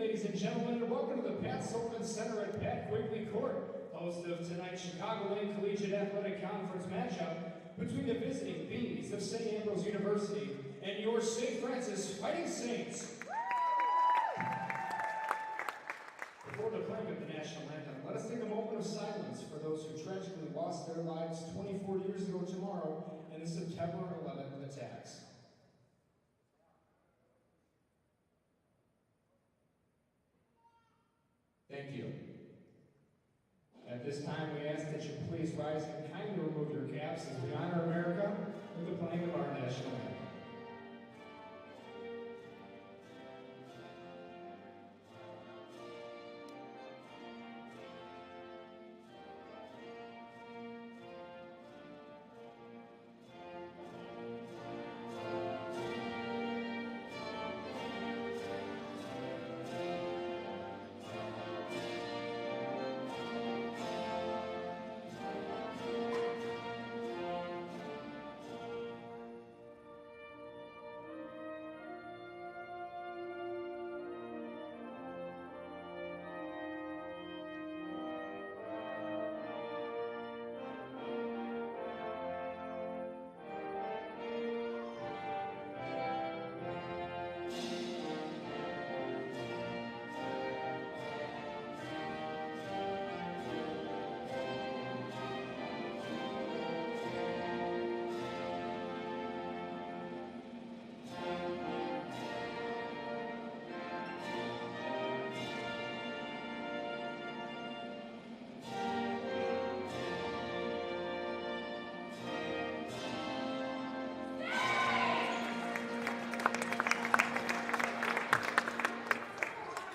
ladies and gentlemen, and welcome to the Pat Sullivan Center at Pat Quigley Court, host of tonight's Chicagoland Collegiate Athletic Conference matchup between the visiting Bees of St. Ambrose University and your St. Francis Fighting Saints. Before the playing of the national anthem, let us take a moment of silence for those who tragically lost their lives 24 years ago tomorrow in the September 11th attacks. Thank you. At this time, we ask that you please rise and kindly remove your caps as we honor America with the playing of our national anthem.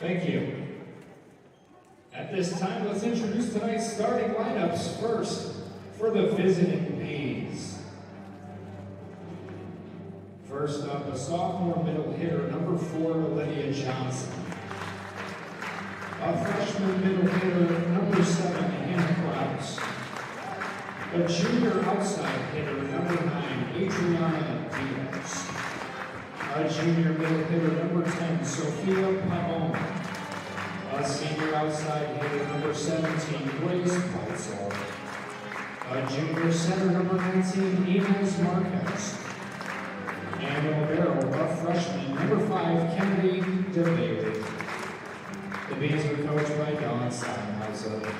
Thank you. At this time, let's introduce tonight's starting lineups. First, for the visiting Bees. First up, a sophomore middle hitter, number 4, Olivia Johnson. A freshman middle hitter, number 7, Hannah Krause. A junior outside hitter, number 9, Adriana Diaz. A junior middle hitter, number 10, Sophia Pavone. A senior outside hitter, number 17, Grace Peitzel. A junior center, number 19, Inez Marquez. And a libero, a freshman, number 5, Kennedy DeBailey. The Bees are coached by Dawn Steinhauser.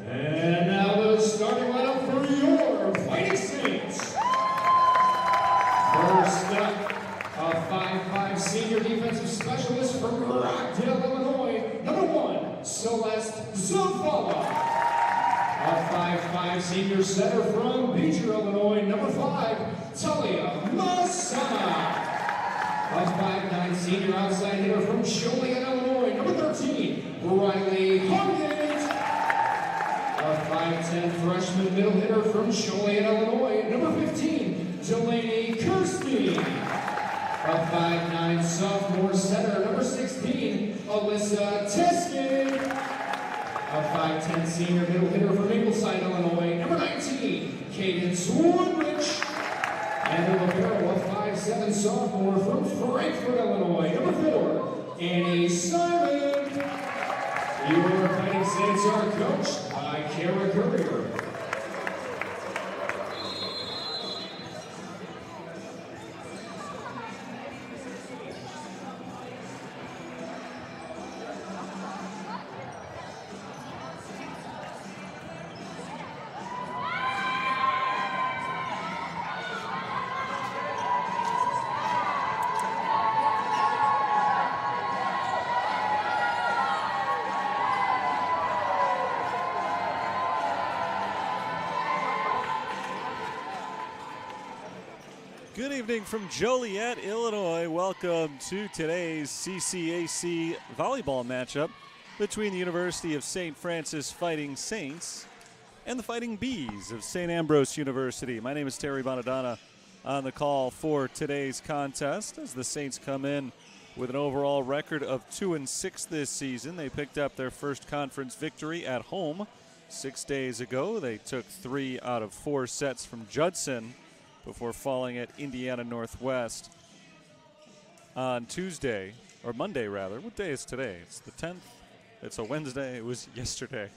And now the starting lineup for your Fighting Saints. First up, a 5'5" senior defensive specialist from Rockdale, Illinois, number 1, Celeste Zavala. A 5'5" senior center from Beecher, Illinois, number 5, Talia Masama. A 5'9" senior outside hitter from Joliet, Illinois, number 13, Riley Hargett. A 5'10" freshman middle hitter from Joliet, Illinois, number 15, Delaney Kirsty. A 5'9" sophomore center, number 16, Alyssa Teskin. A 5'10" senior middle hitter from Ingleside, Illinois, number 19, Cadence Woodrich. And a libero, a 5'7" sophomore from Frankfort, Illinois, number 4, Annie Simon. Your Fighting Saints are coached by Kara Courier. Good evening from Joliet, Illinois. Welcome to today's CCAC volleyball matchup between the University of St. Francis Fighting Saints and the Fighting Bees of St. Ambrose University. My name is Terry Bonadonna on the call for today's contest as the Saints come in with an overall record of 2-6 this season. They picked up their first conference victory at home 6 days ago. They took 3 out of 4 sets from Judson before falling at Indiana Northwest. on Tuesday, or Monday rather. What day is today? It's the 10th. It's a Wednesday. It was yesterday.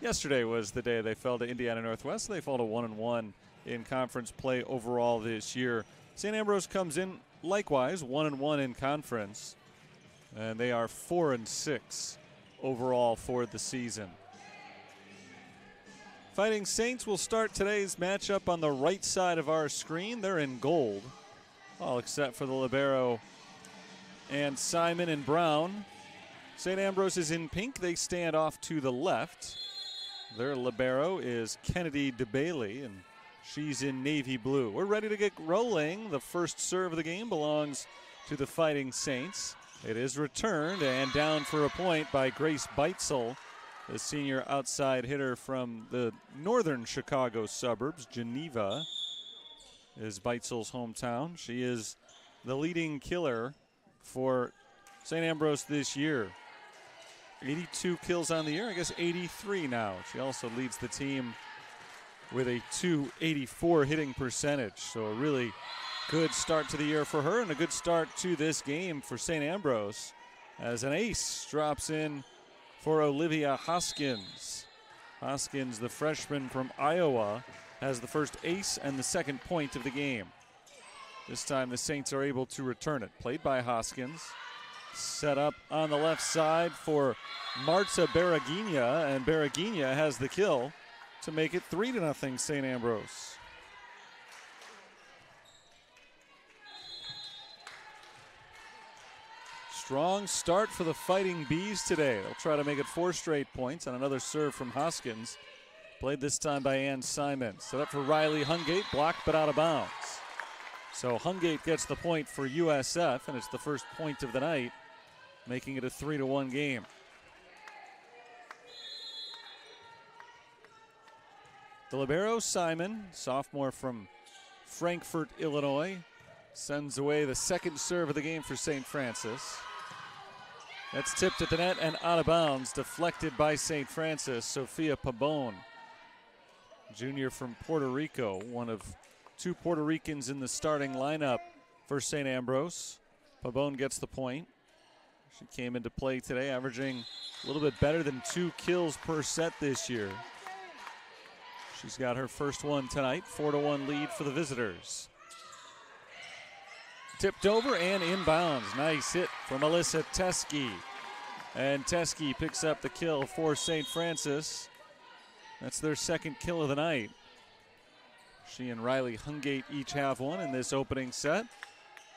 Yesterday was the day they fell to Indiana Northwest. They fall to 1-1 in conference play overall this year. St. Ambrose comes in likewise 1-1 in conference, and they are 4-6 overall for the season. Fighting Saints will start today's matchup on the right side of our screen. They're in gold, all except for the libero and Simon in brown. St. Ambrose is in pink. They stand off to the left. Their libero is Kennedy DeBailey, and she's in navy blue. We're ready to get rolling. The first serve of the game belongs to the Fighting Saints. It is returned and down for a point by Grace Beitzel, the senior outside hitter from the northern Chicago suburbs. Geneva is Beitzel's hometown. She is the leading killer for St. Ambrose this year. 82 kills on the year, I guess 83 now. She also leads the team with a .284 hitting percentage. So a really good start to the year for her and a good start to this game for St. Ambrose as an ace drops in for Olivia Hoskins. Hoskins, the freshman from Iowa, has the first ace and the second point of the game. This time the Saints are able to return it. Played by Hoskins. Set up on the left side for Marta Baragina, and Baragina has the kill to make it 3-0 St. Ambrose. Strong start for the Fighting Bees today. They'll try to make it 4 straight points on another serve from Hoskins. Played this time by Ann Simon. Set up for Riley Hungate, blocked but out of bounds. So Hungate gets the point for USF, and it's the first point of the night, making it a 3-1 game. The libero, Simon, sophomore from Frankfort, Illinois, sends away the second serve of the game for St. Francis. That's tipped at the net and out of bounds, deflected by St. Francis. Sofia Pabon, junior from Puerto Rico, one of 2 Puerto Ricans in the starting lineup for St. Ambrose. Pabon gets the point. She came into play today, averaging a little bit better than 2 kills per set this year. She's got her first one tonight, 4-1 lead for the visitors. Tipped over and inbounds. Nice hit from Alyssa Teskey. And Teskey picks up the kill for St. Francis. That's their second kill of the night. She and Riley Hungate each have one in this opening set.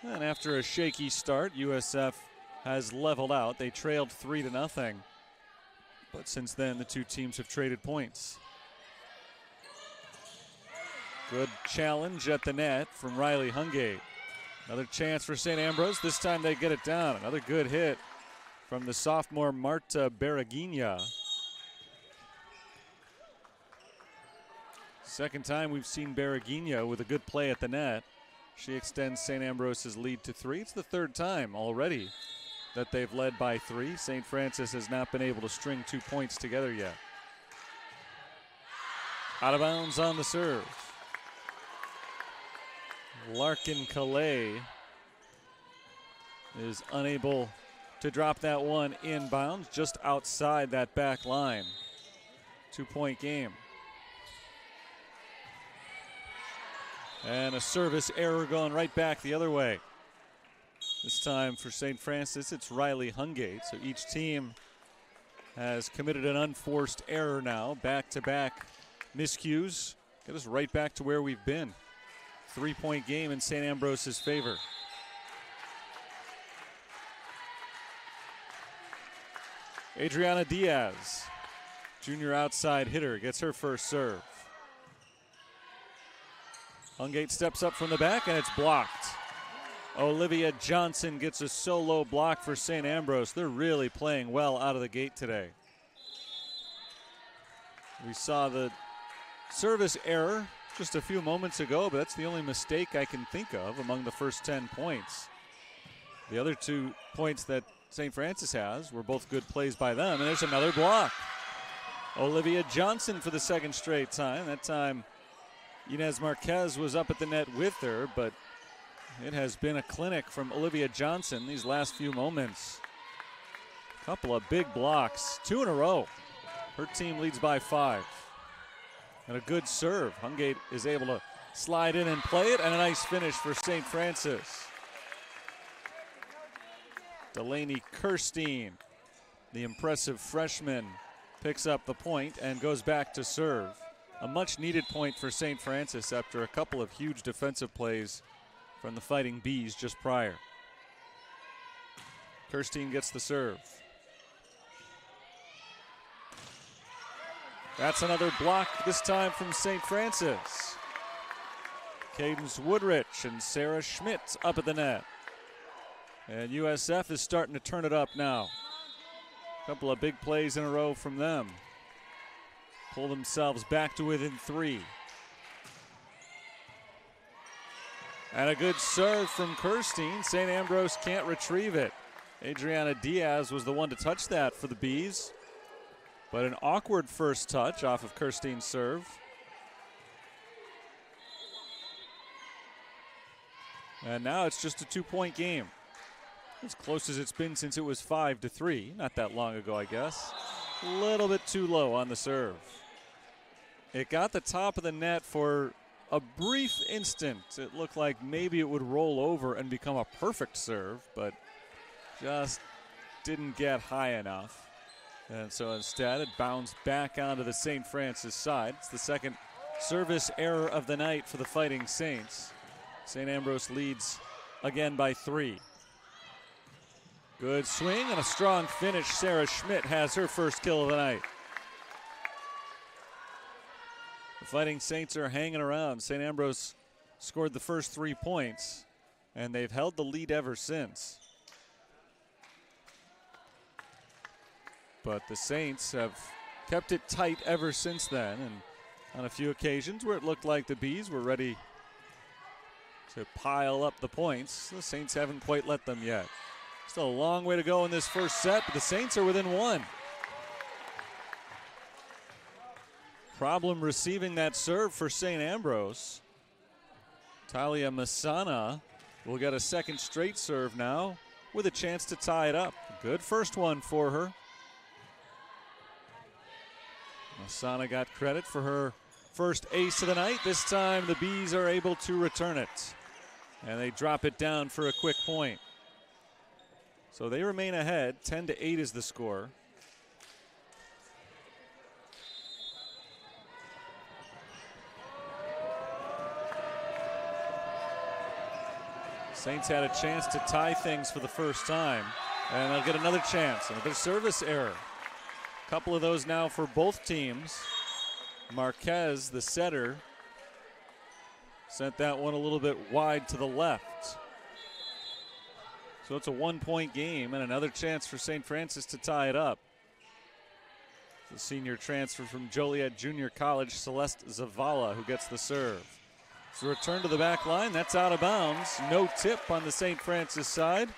And after a shaky start, USF has leveled out. They trailed 3-0. But since then, the 2 teams have traded points. Good challenge at the net from Riley Hungate. Another chance for St. Ambrose. This time they get it down. Another good hit from the sophomore Marta Baragina. Second time we've seen Baragina with a good play at the net. She extends St. Ambrose's lead to 3. It's the third time already that they've led by 3. St. Francis has not been able to string 2 points together yet. Out of bounds on the serve. Larkin Calais is unable to drop that one inbounds, just outside that back line. 2-point game. And a service error going right back the other way. This time for St. Francis, it's Riley Hungate. So each team has committed an unforced error now. Back-to-back miscues. Get us right back to where we've been. 3-point game in St. Ambrose's favor. Adriana Diaz, junior outside hitter, gets her first serve. Hungate steps up from the back and it's blocked. Olivia Johnson gets a solo block for St. Ambrose. They're really playing well out of the gate today. We saw the service error just a few moments ago, but that's the only mistake I can think of among the first 10 points. The other 2 points that St. Francis has were both good plays by them, and there's another block. Olivia Johnson for the second straight time. That time, Inez Marquez was up at the net with her, but It has been a clinic from Olivia Johnson these last few moments. Couple of big blocks, 2 in a row. Her team leads by 5. And a good serve. Hungate is able to slide in and play it, and a nice finish for St. Francis. Delaney Kirstein, the impressive freshman, picks up the point and goes back to serve. A much needed point for St. Francis after a couple of huge defensive plays from the Fighting Bees just prior. Kirstein gets the serve. That's another block, this time from St. Francis. Cadence Woodrich and Sarah Schmidt up at the net. And USF is starting to turn it up now. A couple of big plays in a row from them. Pull themselves back to within 3. And a good serve from Kirstein. St. Ambrose can't retrieve it. Adriana Diaz was the one to touch that for the Bees. But an awkward first touch off of Kirstein's serve. And now it's just a 2-point game. As close as it's been since it was 5-3. Not that long ago, I guess. A little bit too low on the serve. It got the top of the net for a brief instant. It looked like maybe it would roll over and become a perfect serve, but just didn't get high enough. And so instead, it bounced back onto the St. Francis side. It's the second service error of the night for the Fighting Saints. St. Ambrose leads again by 3. Good swing and a strong finish. Sarah Schmidt has her first kill of the night. The Fighting Saints are hanging around. St. Ambrose scored the first 3 points, and they've held the lead ever since. But the Saints have kept it tight ever since then, and on a few occasions where it looked like the Bees were ready to pile up the points, the Saints haven't quite let them yet. Still a long way to go in this first set, but the Saints are within 1. Problem receiving that serve for St. Ambrose. Talia Masana will get a second straight serve now with a chance to tie it up. Good first one for her. Masana got credit for her first ace of the night. This time the Bees are able to return it. And they drop it down for a quick point. So they remain ahead. 10-8 is the score. Saints had a chance to tie things for the first time. And they'll get another chance. Another service error. A couple of those now for both teams. Marquez, the setter, sent that one a little bit wide to the left. So it's a 1-point game and another chance for St. Francis to tie it up. The senior transfer from Joliet Junior College, Celeste Zavala, who gets the serve. So return to the back line, that's out of bounds. No tip on the St. Francis side.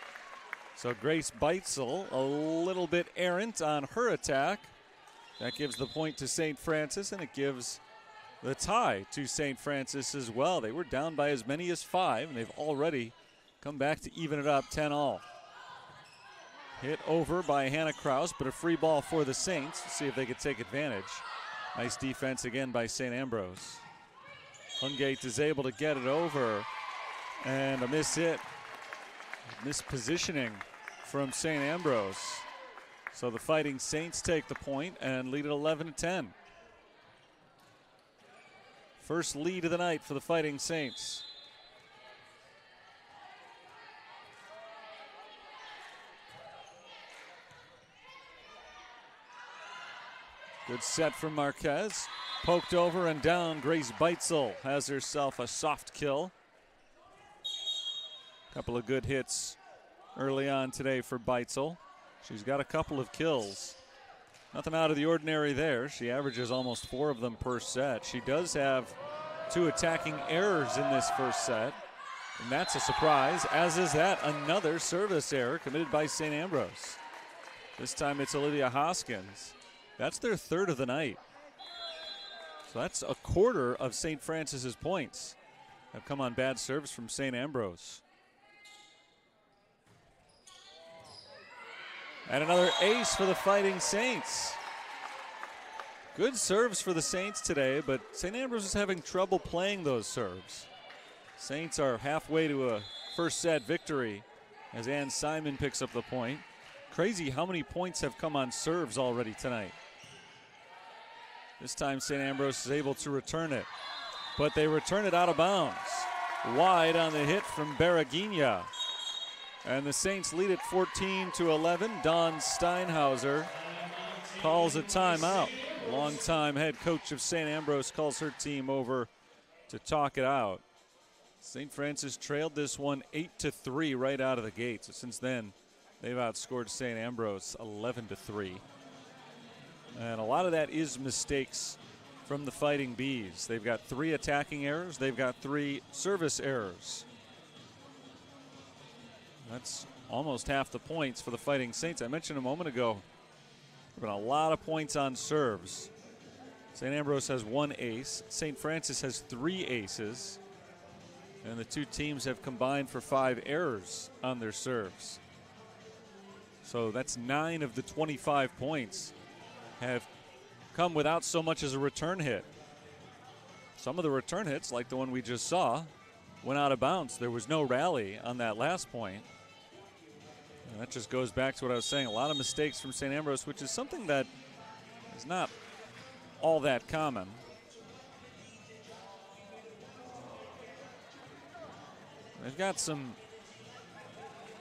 So Grace Beitzel a little bit errant on her attack. That gives the point to St. Francis, and it gives the tie to St. Francis as well. They were down by as many as 5, and they've already come back to even it up 10-all. Hit over by Hannah Kraus, but a free ball for the Saints. See if they could take advantage. Nice defense again by St. Ambrose. Hungate is able to get it over, and a miss hit. Mispositioning from St. Ambrose. So the Fighting Saints take the point and lead at 11-10. First lead of the night for the Fighting Saints. Good set from Marquez. Poked over and down. Grace Beitzel has herself a soft kill. Couple of good hits early on today for Beitzel. She's got a couple of kills. Nothing out of the ordinary there. She averages almost 4 of them per set. She does have 2 attacking errors in this first set, and that's a surprise, as is that another service error committed by St. Ambrose. This time it's Olivia Hoskins. That's their 3rd of the night. So that's a quarter of St. Francis's points have come on bad serves from St. Ambrose. And another ace for the Fighting Saints. Good serves for the Saints today, but St. Ambrose is having trouble playing those serves. Saints are halfway to a first set victory as Ann Simon picks up the point. Crazy how many points have come on serves already tonight. This time St. Ambrose is able to return it, but they return it out of bounds. Wide on the hit from Baragina. And the Saints lead it 14-11. Dawn Steinhauser calls a timeout. Longtime head coach of St. Ambrose calls her team over to talk it out. St. Francis trailed this one 8-3 right out of the gate. So since then, they've outscored St. Ambrose 11-3. And a lot of that is mistakes from the Fighting Bees. They've got 3 attacking errors. They've got 3 service errors. That's almost half the points for the Fighting Saints. I mentioned a moment ago, there have been a lot of points on serves. St. Ambrose has 1 ace. St. Francis has 3 aces. And the two teams have combined for 5 errors on their serves. So that's 9 of the 25 points have come without so much as a return hit. Some of the return hits, like the one we just saw, went out of bounds. There was no rally on that last point. And that just goes back to what I was saying. A lot of mistakes from St. Ambrose, which is something that is not all that common. They've got some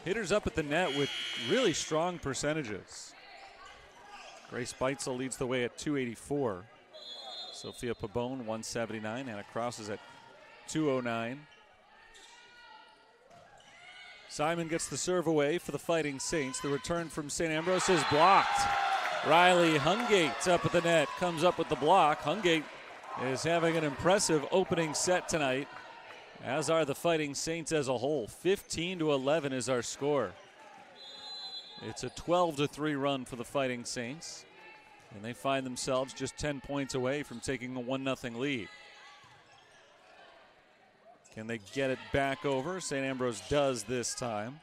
hitters up at the net with really strong percentages. Grace Beitzel leads the way at 284. Sophia Pabon, 179. Anna Cross is at 209. Simon gets the serve away for the Fighting Saints. The return from St. Ambrose is blocked. Riley Hungate up at the net, comes up with the block. Hungate is having an impressive opening set tonight, as are the Fighting Saints as a whole. 15-11 is our score. It's a 12-3 run for the Fighting Saints, and they find themselves just 10 points away from taking a 1-0 lead. Can they get it back over? St. Ambrose does this time.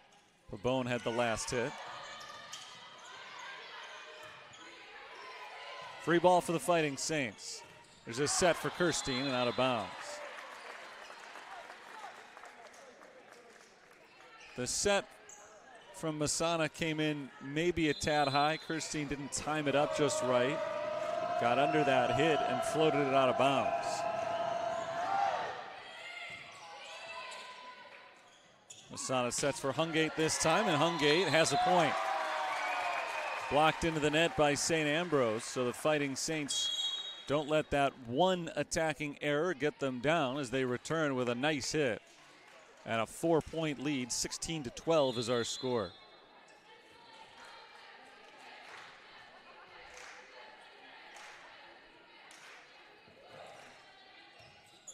Pabon had the last hit. Free ball for the Fighting Saints. There's a set for Kirstein and out of bounds. The set from Masana came in maybe a tad high. Kirstein didn't time it up just right. Got under that hit and floated it out of bounds. Masana sets for Hungate this time, and Hungate has a point. Blocked into the net by St. Ambrose, so the Fighting Saints don't let that one attacking error get them down as they return with a nice hit. And a 4-point lead, 16-12 is our score.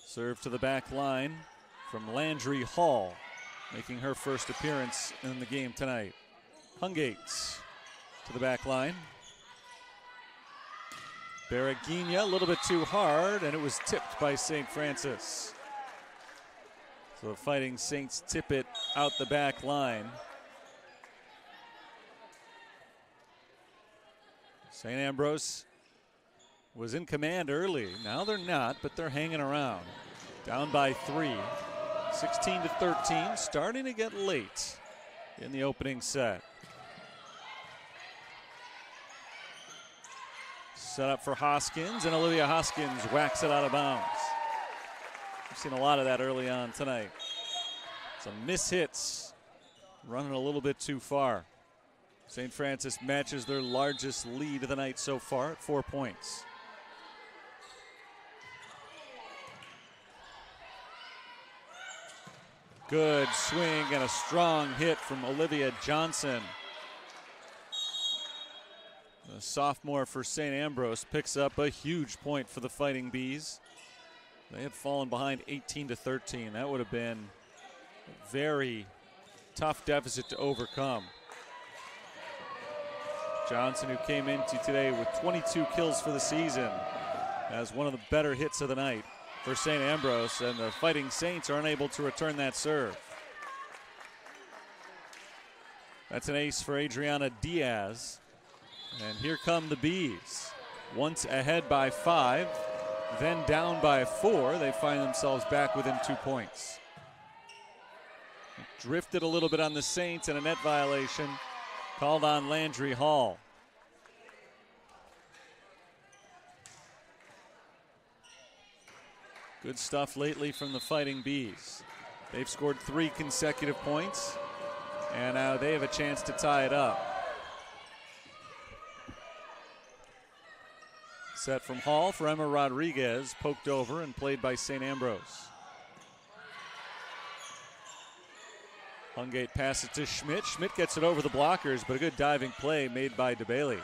Serve to the back line from Landry Hall, making her first appearance in the game tonight. Hungates to the back line. Baragina a little bit too hard, and it was tipped by St. Francis. So the Fighting Saints tip it out the back line. St. Ambrose was in command early. Now they're not, but they're hanging around. Down by 3. 16-13, starting to get late in the opening set. Set up for Hoskins, and Olivia Hoskins whacks it out of bounds. We've seen a lot of that early on tonight. Some mishits, running a little bit too far. St. Francis matches their largest lead of the night so far at 4 points. Good swing and a strong hit from Olivia Johnson. The sophomore for St. Ambrose picks up a huge point for the Fighting Bees. They had fallen behind 18-13. That would have been a very tough deficit to overcome. Johnson, who came into today with 22 kills for the season, has one of the better hits of the night for St. Ambrose, and the Fighting Saints are unable to return that serve. That's an ace for Adriana Diaz. And here come the Bees. Once ahead by 5, then down by 4. They find themselves back within 2 points. Drifted a little bit on the Saints, and a net violation called on Landry Hall. Good stuff lately from the Fighting Bees. They've scored 3 consecutive points, and now they have a chance to tie it up. Set from Hall for Emma Rodriguez, poked over and played by St. Ambrose. Hungate passes to Schmidt. Schmidt gets it over the blockers, but a good diving play made by DeBailey.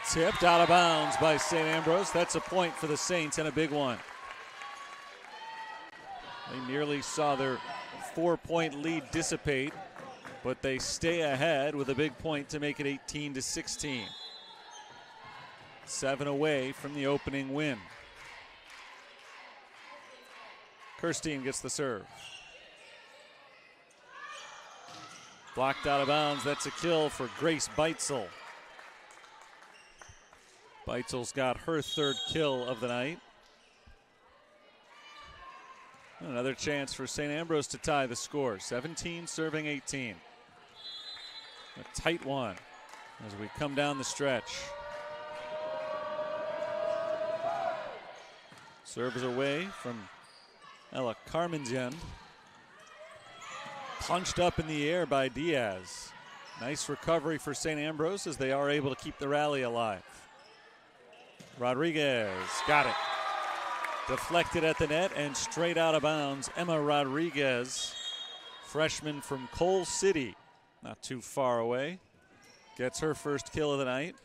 Tipped out of bounds by St. Ambrose. That's a point for the Saints, and a big one. They nearly saw their 4-point lead dissipate, but they stay ahead with a big point to make it 18-16. 7 away from the opening win. Kirstein gets the serve. Blocked out of bounds. That's a kill for Grace Beitzel. Beitzel's got her 3rd kill of the night. Another chance for St. Ambrose to tie the score. 17 serving 18. A tight one as we come down the stretch. Serves away from Ella Carmenzian. Punched up in the air by Diaz. Nice recovery for St. Ambrose as they are able to keep the rally alive. Rodriguez got it. Deflected at the net and straight out of bounds. Emma Rodriguez, freshman from Coal City, not too far away, gets her 1st kill of the night.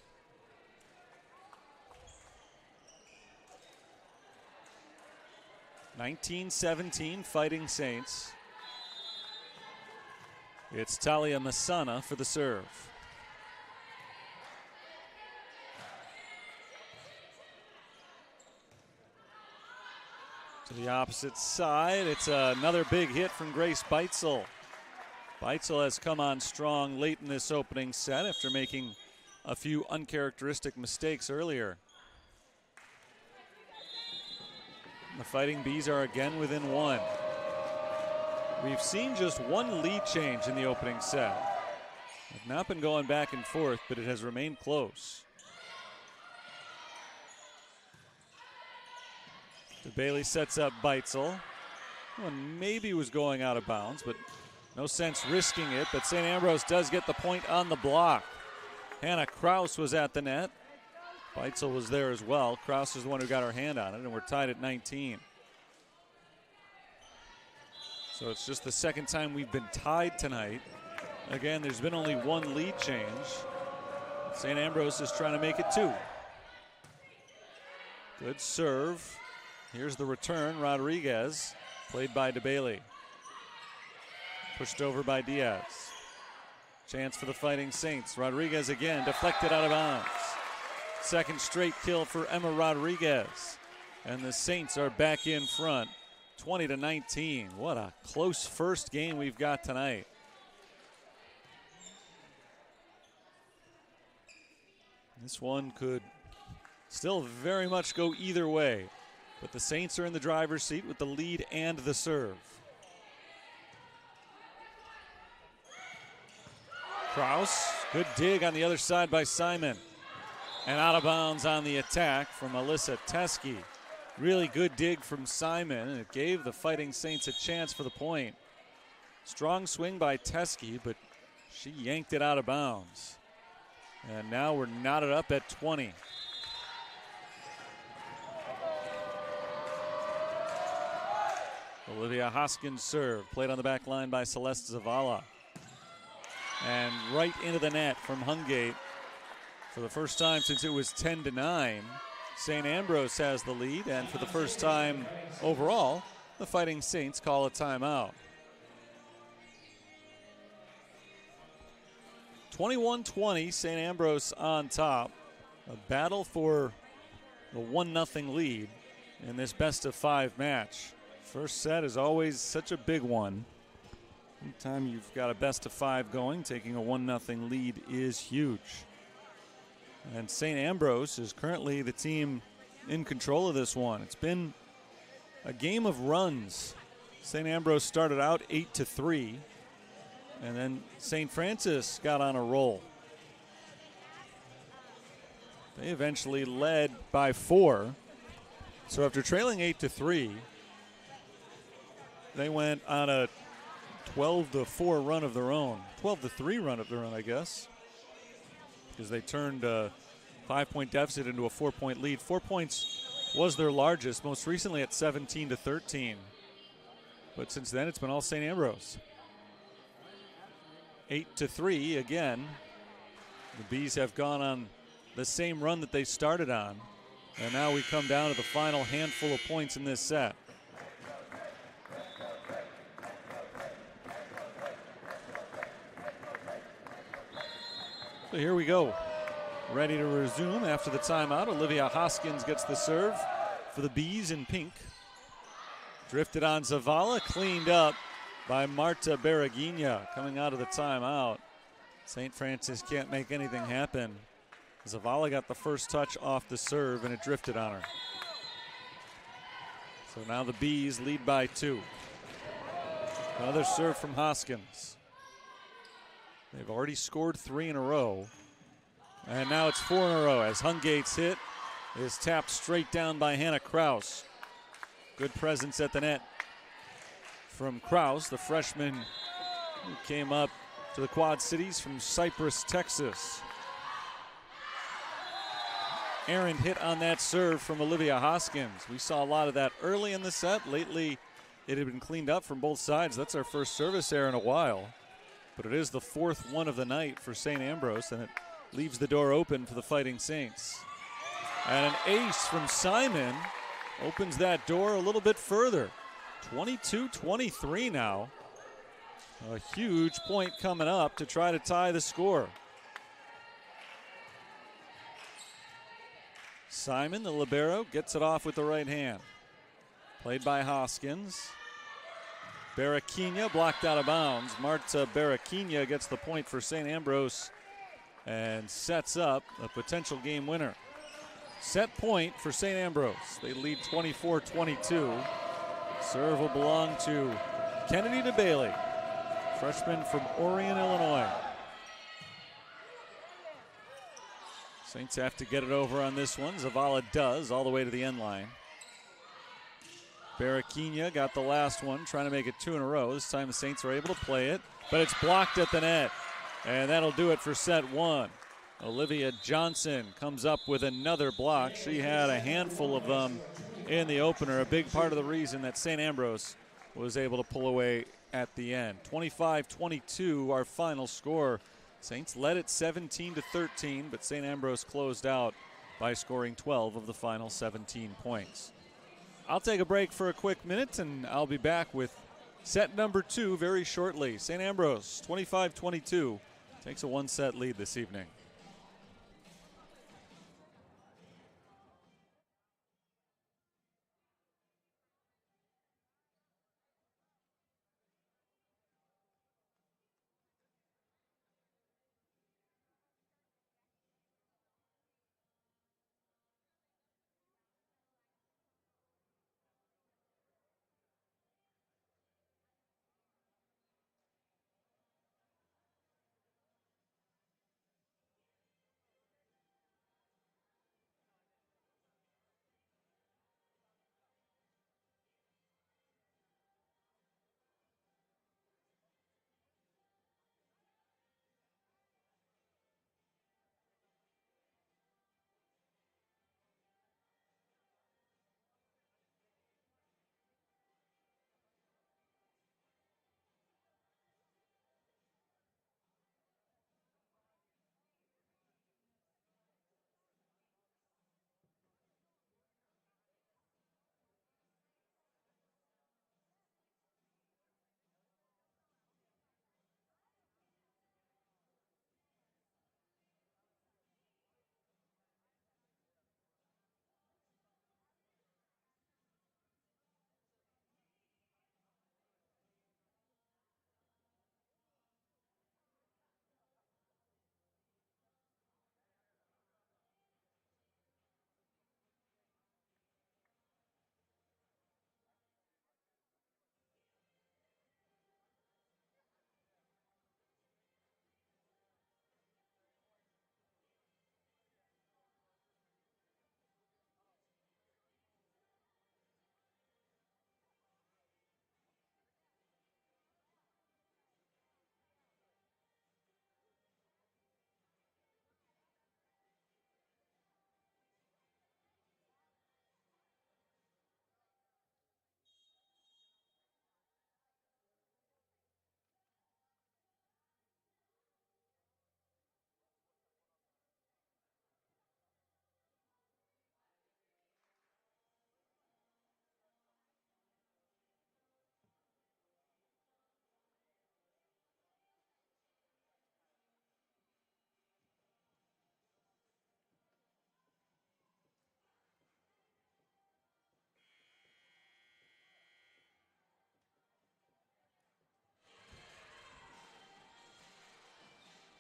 (19-17) Fighting Saints. It's Talia Masana for the serve. To the opposite side, it's another big hit from Grace Beitzel. Beitzel has come on strong late in this opening set after making a few uncharacteristic mistakes earlier. The Fighting Bees are again within 1. We've seen just 1 lead change in the opening set. They've not been going back and forth, but it has remained close. Bailey sets up Beitzel. One maybe was going out of bounds, but no sense risking it. But St. Ambrose does get the point on the block. Hannah Kraus was at the net. Beitzel was there as well. Kraus is the one who got her hand on it, and we're tied at 19. So it's just the 2nd time we've been tied tonight. Again, there's been only 1 lead change. St. Ambrose is trying to make it 2. Good serve. Here's the return. Rodriguez, played by DeBailey. Pushed over by Diaz. Chance for the Fighting Saints. Rodriguez again, deflected out of bounds. 2nd straight kill for Emma Rodriguez. And the Saints are back in front, 20-19. What a close first game we've got tonight. This one could still very much go either way. But the Saints are in the driver's seat with the lead and the serve. Kraus, good dig on the other side by Simon. And out of bounds on the attack from Alyssa Teskey. Really good dig from Simon, and it gave the Fighting Saints a chance for the point. Strong swing by Teskey, but she yanked it out of bounds. And now we're knotted up at 20. Olivia Hoskins serve, played on the back line by Celeste Zavala. And right into the net from Hungate. For the first time since it was 10-9, St. Ambrose has the lead, and for the first time overall, the Fighting Saints call a timeout. 21-20, St. Ambrose on top. A battle for the 1-0 lead in this best-of-5 match. First set is always such a big one. Anytime you've got a best of 5 going, taking a 1-0 lead is huge. And St. Ambrose is currently the team in control of this one. It's been a game of runs. St. Ambrose started out 8-3, and then St. Francis got on a roll. They eventually led by 4. So after trailing 8-3, they went on a 12-4 run of their own. 12-3 run of their own, I guess, because they turned a 5-point deficit into a 4-point lead. 4 points was their largest, most recently at 17-13. But since then, it's been all St. Ambrose. 8-3 again. The Bees have gone on the same run that they started on. And now we come down to the final handful of points in this set. So here we go. Ready to resume after the timeout. Olivia Hoskins gets the serve for the Bees in pink. Drifted on Zavala, cleaned up by Marta Beragina coming out of the timeout. St. Francis can't make anything happen. Zavala got the first touch off the serve and it drifted on her. So now the Bees lead by 2. Another serve from Hoskins. They've already scored 3 in a row. And now it's 4 in a row as Hungate's hit is tapped straight down by Hannah Kraus. Good presence at the net from Kraus, the freshman who came up to the Quad Cities from Cypress, Texas. Aaron hit on that serve from Olivia Hoskins. We saw a lot of that early in the set. Lately, it had been cleaned up from both sides. That's our first service error in a while. But it is the 4th one of the night for St. Ambrose, and it leaves the door open for the Fighting Saints. And an ace from Simon opens that door a little bit further. 22-23 now. A huge point coming up to try to tie the score. Simon, the libero, gets it off with the right hand. Played by Hoskins. Beragina blocked out of bounds. Marta Beragina gets the point for St. Ambrose and sets up a potential game winner. Set point for St. Ambrose. They lead 24-22. Serve will belong to Kennedy DeBailey, freshman from Orion, Illinois. Saints have to get it over on this one. Zavala does, all the way to the end line. Beragina got the last one, trying to make it 2 in a row. This time the Saints are able to play it, but it's blocked at the net. And that'll do it for set 1. Olivia Johnson comes up with another block. She had a handful of them in the opener, a big part of the reason that St. Ambrose was able to pull away at the end. 25-22, our final score. Saints led at 17-13, but St. Ambrose closed out by scoring 12 of the final 17 points. I'll take a break for a quick minute, and I'll be back with set number 2 very shortly. St. Ambrose, 25-22, takes a 1-set lead this evening.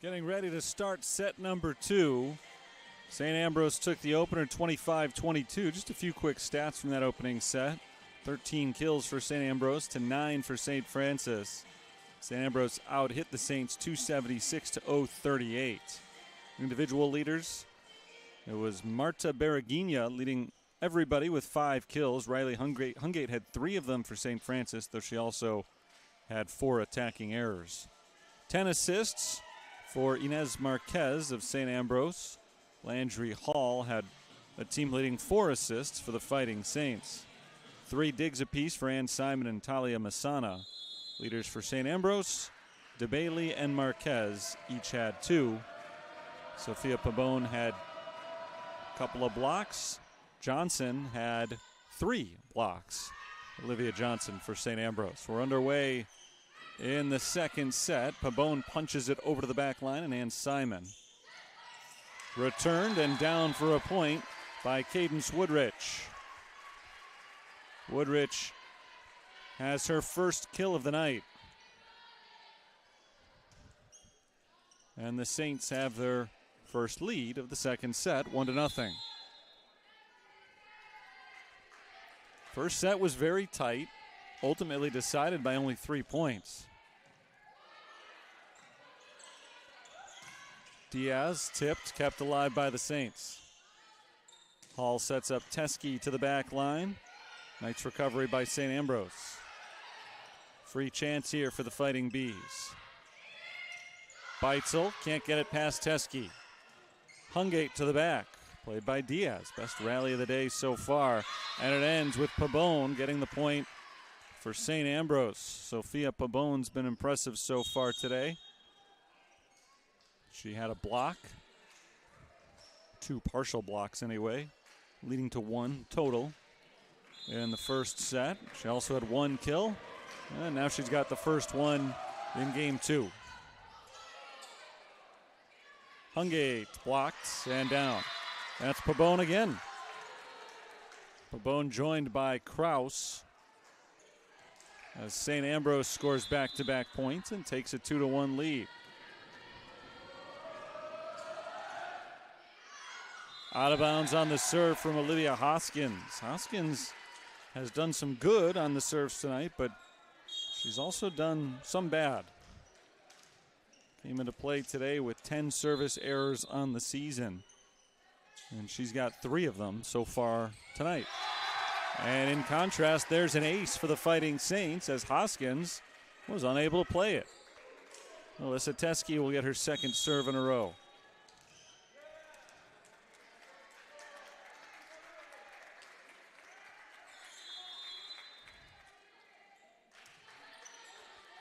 Getting ready to start set number 2. St. Ambrose took the opener 25-22. Just a few quick stats from that opening set. 13 kills for St. Ambrose to 9 for St. Francis. St. Ambrose out-hit the Saints 276-038. Individual leaders, it was Marta Berreguinha leading everybody with 5 kills. Riley Hungate had 3 of them for St. Francis, though she also had 4 attacking errors. 10 assists for Inez Marquez of St. Ambrose. Landry Hall had a team-leading 4 assists for the Fighting Saints. 3 digs apiece for Ann Simon and Talia Masana. Leaders for St. Ambrose, DeBailey and Marquez each had 2. Sophia Pabon had a couple of blocks. Johnson had 3 blocks. Olivia Johnson for St. Ambrose. We're underway in the second set. Pabon punches it over to the back line, and Ann Simon returned and down for a point by Cadence Woodrich. Woodrich has her first kill of the night. And the Saints have their first lead of the second set, 1-0. First set was very tight, ultimately decided by only 3 points. Diaz tipped, kept alive by the Saints. Hall sets up Teskey to the back line. Nice recovery by St. Ambrose. Free chance here for the Fighting Bees. Beitzel can't get it past Teskey. Hungate to the back, played by Diaz. Best rally of the day so far. And it ends with Pabon getting the point for St. Ambrose. Sophia Pabon's been impressive so far today. She had a block, 2 partial blocks anyway, leading to 1 total in the first set. She also had 1 kill, and now she's got the first one in game 2. Hungate blocked and down. That's Pabon again. Pabon joined by Kraus as St. Ambrose scores back-to-back points and takes a 2-1 lead. Out of bounds on the serve from Olivia Hoskins. Hoskins has done some good on the serves tonight, but she's also done some bad. Came into play today with 10 service errors on the season, and she's got 3 of them so far tonight. And in contrast, there's an ace for the Fighting Saints as Hoskins was unable to play it. Alyssa Teskey will get her second serve in a row.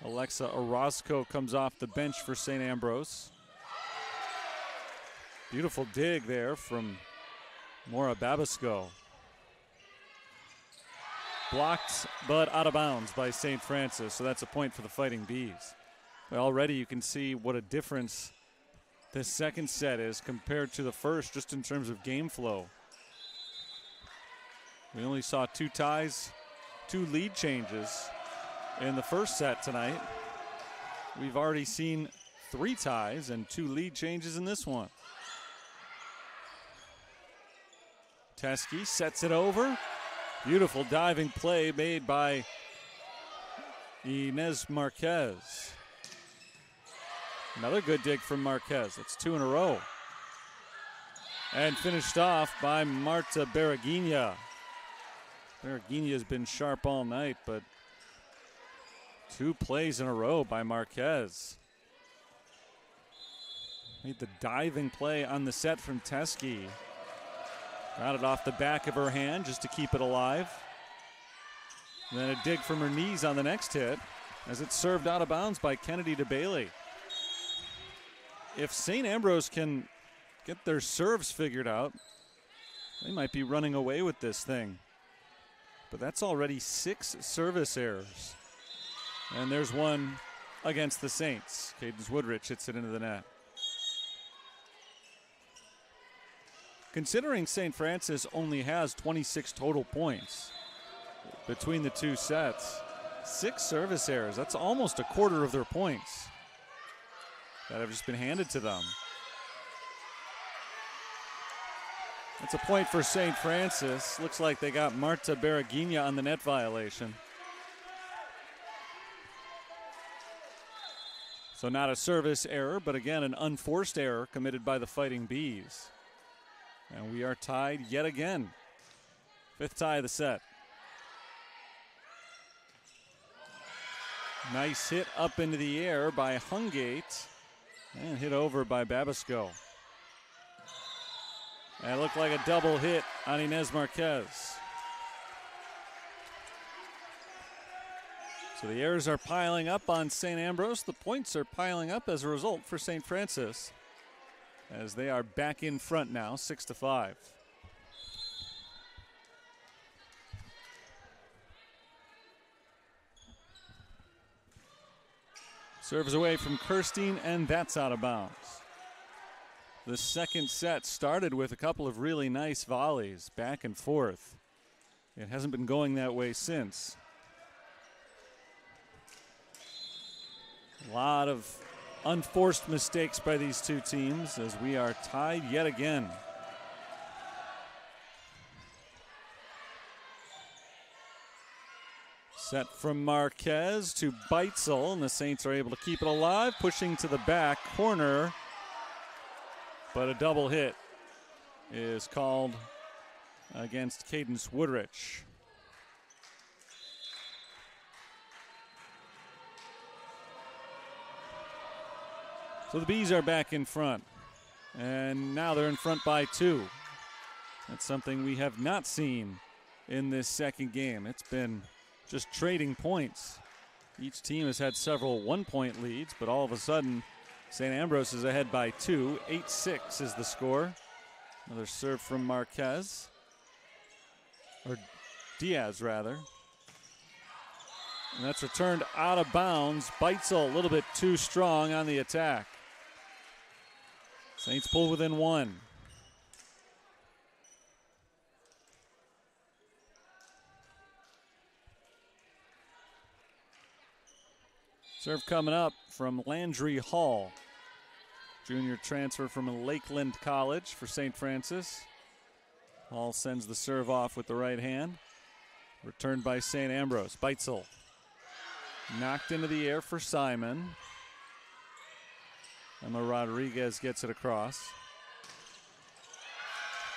Alexa Orozco comes off the bench for St. Ambrose. Beautiful dig there from Maura Babisco. Blocked, but out of bounds by St. Francis, so that's a point for the Fighting Bees. Well, already you can see what a difference this second set is compared to the first, just in terms of game flow. We only saw 2 ties, 2 lead changes in the first set tonight. We've already seen 3 ties and 2 lead changes in this one. Teskey sets it over. Beautiful diving play made by Inez Marquez. Another good dig from Marquez. That's 2 in a row. And finished off by Marta Berreguinha. Berreguinha has been sharp all night, but 2 plays in a row by Marquez. Made the diving play on the set from Teskey. Got it off the back of her hand just to keep it alive. And then a dig from her knees on the next hit as it's served out of bounds by Kennedy DeBailey. If St. Ambrose can get their serves figured out, they might be running away with this thing. But that's already 6 service errors. And there's one against the Saints. Cadence Woodrich hits it into the net. Considering St. Francis only has 26 total points between the 2 sets, 6 service errors. That's almost a quarter of their points. that have just been handed to them. That's a point for St. Francis. Looks like they got Marta Berreguina on the net violation. So not a service error, but again, an unforced error committed by the Fighting Bees. And we are tied yet again. 5th tie of the set. Nice hit up into the air by Hungate and hit over by Babisco. And it looked like a double hit on Inez Marquez. So the errors are piling up on St. Ambrose. The points are piling up as a result for St. Francis, as they are back in front now, 6-5. Serves away from Kirstein, and that's out of bounds. The second set started with a couple of really nice volleys back and forth. It hasn't been going that way since. A lot of unforced mistakes by these two teams as we are tied yet again. Set from Marquez to Beitzel, and the Saints are able to keep it alive, pushing to the back corner. But a double hit is called against Cadence Woodrich. So the Bees are back in front, and now they're in front by 2. That's something we have not seen in this second game. It's been just trading points. Each team has had several one-point leads, but all of a sudden, St. Ambrose is ahead by 2. 8-6 is the score. Another serve from Marquez, or Diaz rather. And that's returned out of bounds. Beitzel a little bit too strong on the attack. Saints pull within 1. Serve coming up from Landry Hall. Junior transfer from Lakeland College for St. Francis. Hall sends the serve off with the right hand. Returned by St. Ambrose. Beitzel knocked into the air for Simon. Emma Rodriguez gets it across.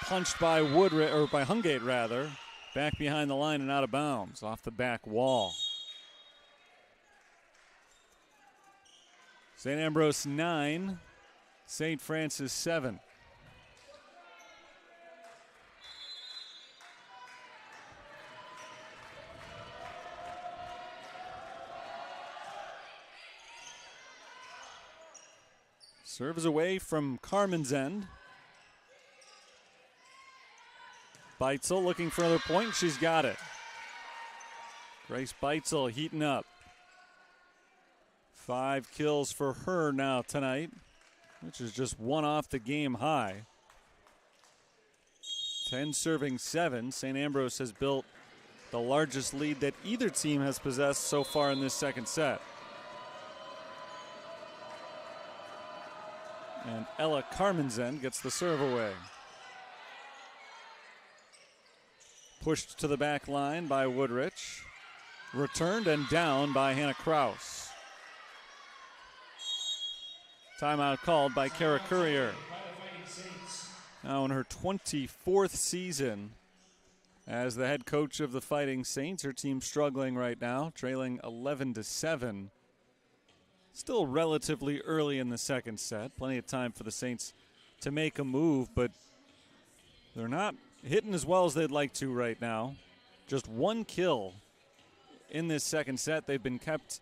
Punched by by Hungate rather. Back behind the line and out of bounds off the back wall. St. Ambrose 9, St. Francis 7. Serves away from Carmen's end. Beitzel looking for another point. She's got it. Grace Beitzel heating up. 5 kills for her now tonight, which is just 1 off the game high. 10 serving 7. St. Ambrose has built the largest lead that either team has possessed so far in this second set. And Ella Carmenzen gets the serve away. Pushed to the back line by Woodrich. Returned and down by Hannah Kraus. Timeout called by Kara Courier. Now in her 24th season as the head coach of the Fighting Saints. Her team struggling right now, trailing 11-7. Still relatively early in the second set. Plenty of time for the Saints to make a move, but they're not hitting as well as they'd like to right now. Just 1 kill in this second set. They've been kept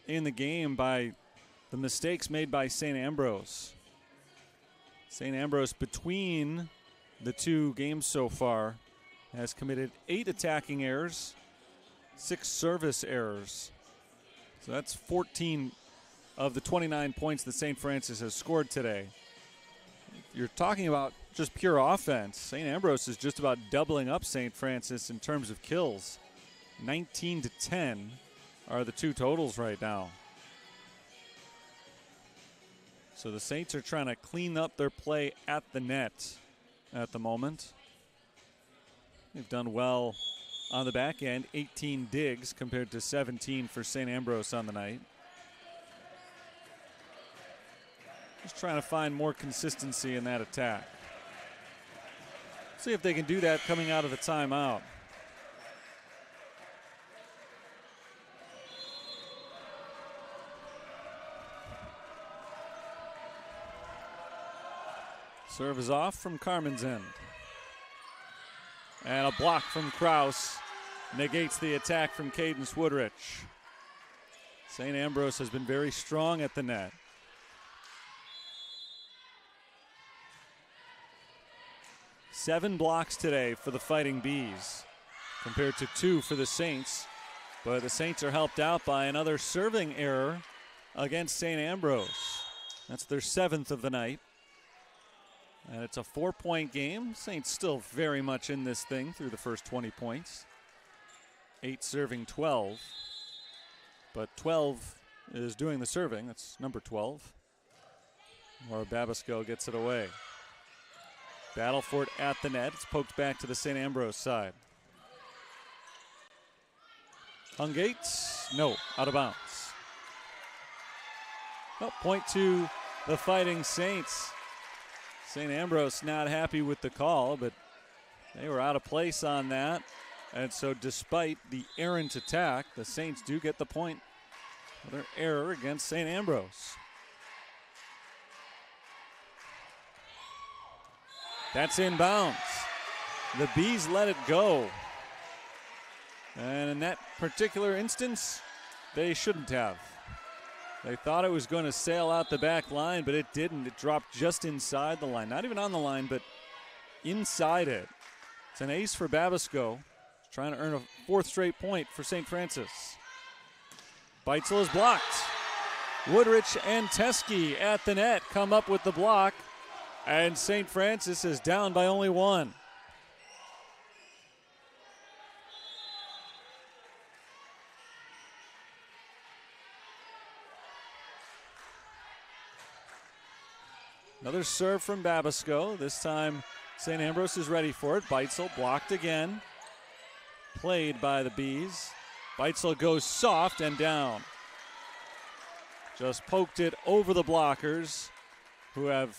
in the game by the mistakes made by St. Ambrose. St. Ambrose, between the 2 games so far, has committed 8 attacking errors, 6 service errors. So that's 14 of the 29 points that St. Francis has scored today. If you're talking about just pure offense, St. Ambrose is just about doubling up St. Francis in terms of kills. 19-10 are the 2 totals right now. So the Saints are trying to clean up their play at the net at the moment. They've done well on the back end, 18 digs compared to 17 for St. Ambrose on the night. Just trying to find more consistency in that attack. See if they can do that coming out of the timeout. Serve is off from Carmen's end. And a block from Kraus negates the attack from Cadence Woodrich. St. Ambrose has been very strong at the net. Seven blocks today for the Fighting Bees compared to 2 for the Saints. But the Saints are helped out by another serving error against St. Ambrose. That's their 7th of the night. And it's a 4-point game. Saints still very much in this thing through the first 20 points. 8 serving 12. But 12 is doing the serving. That's number 12. Laura Babisco gets it away. Battle for it at the net. It's poked back to the St. Ambrose side. Hungate, no, out of bounds. Oh, point to the Fighting Saints. St. Ambrose not happy with the call, but they were out of place on that. And so despite the errant attack, the Saints do get the point for their error against St. Ambrose. That's inbounds. The Bees let it go. And in that particular instance, they shouldn't have. They thought it was going to sail out the back line, but it didn't. It dropped just inside the line. Not even on the line, but inside it. It's an ace for Babisco, trying to earn a 4th straight point for St. Francis. Beitzel is blocked. Woodrich and Teskey at the net come up with the block, and St. Francis is down by only 1. Another serve from Babisco. This time St. Ambrose is ready for it. Beitzel blocked again. Played by the Bees. Beitzel goes soft and down. Just poked it over the blockers, who have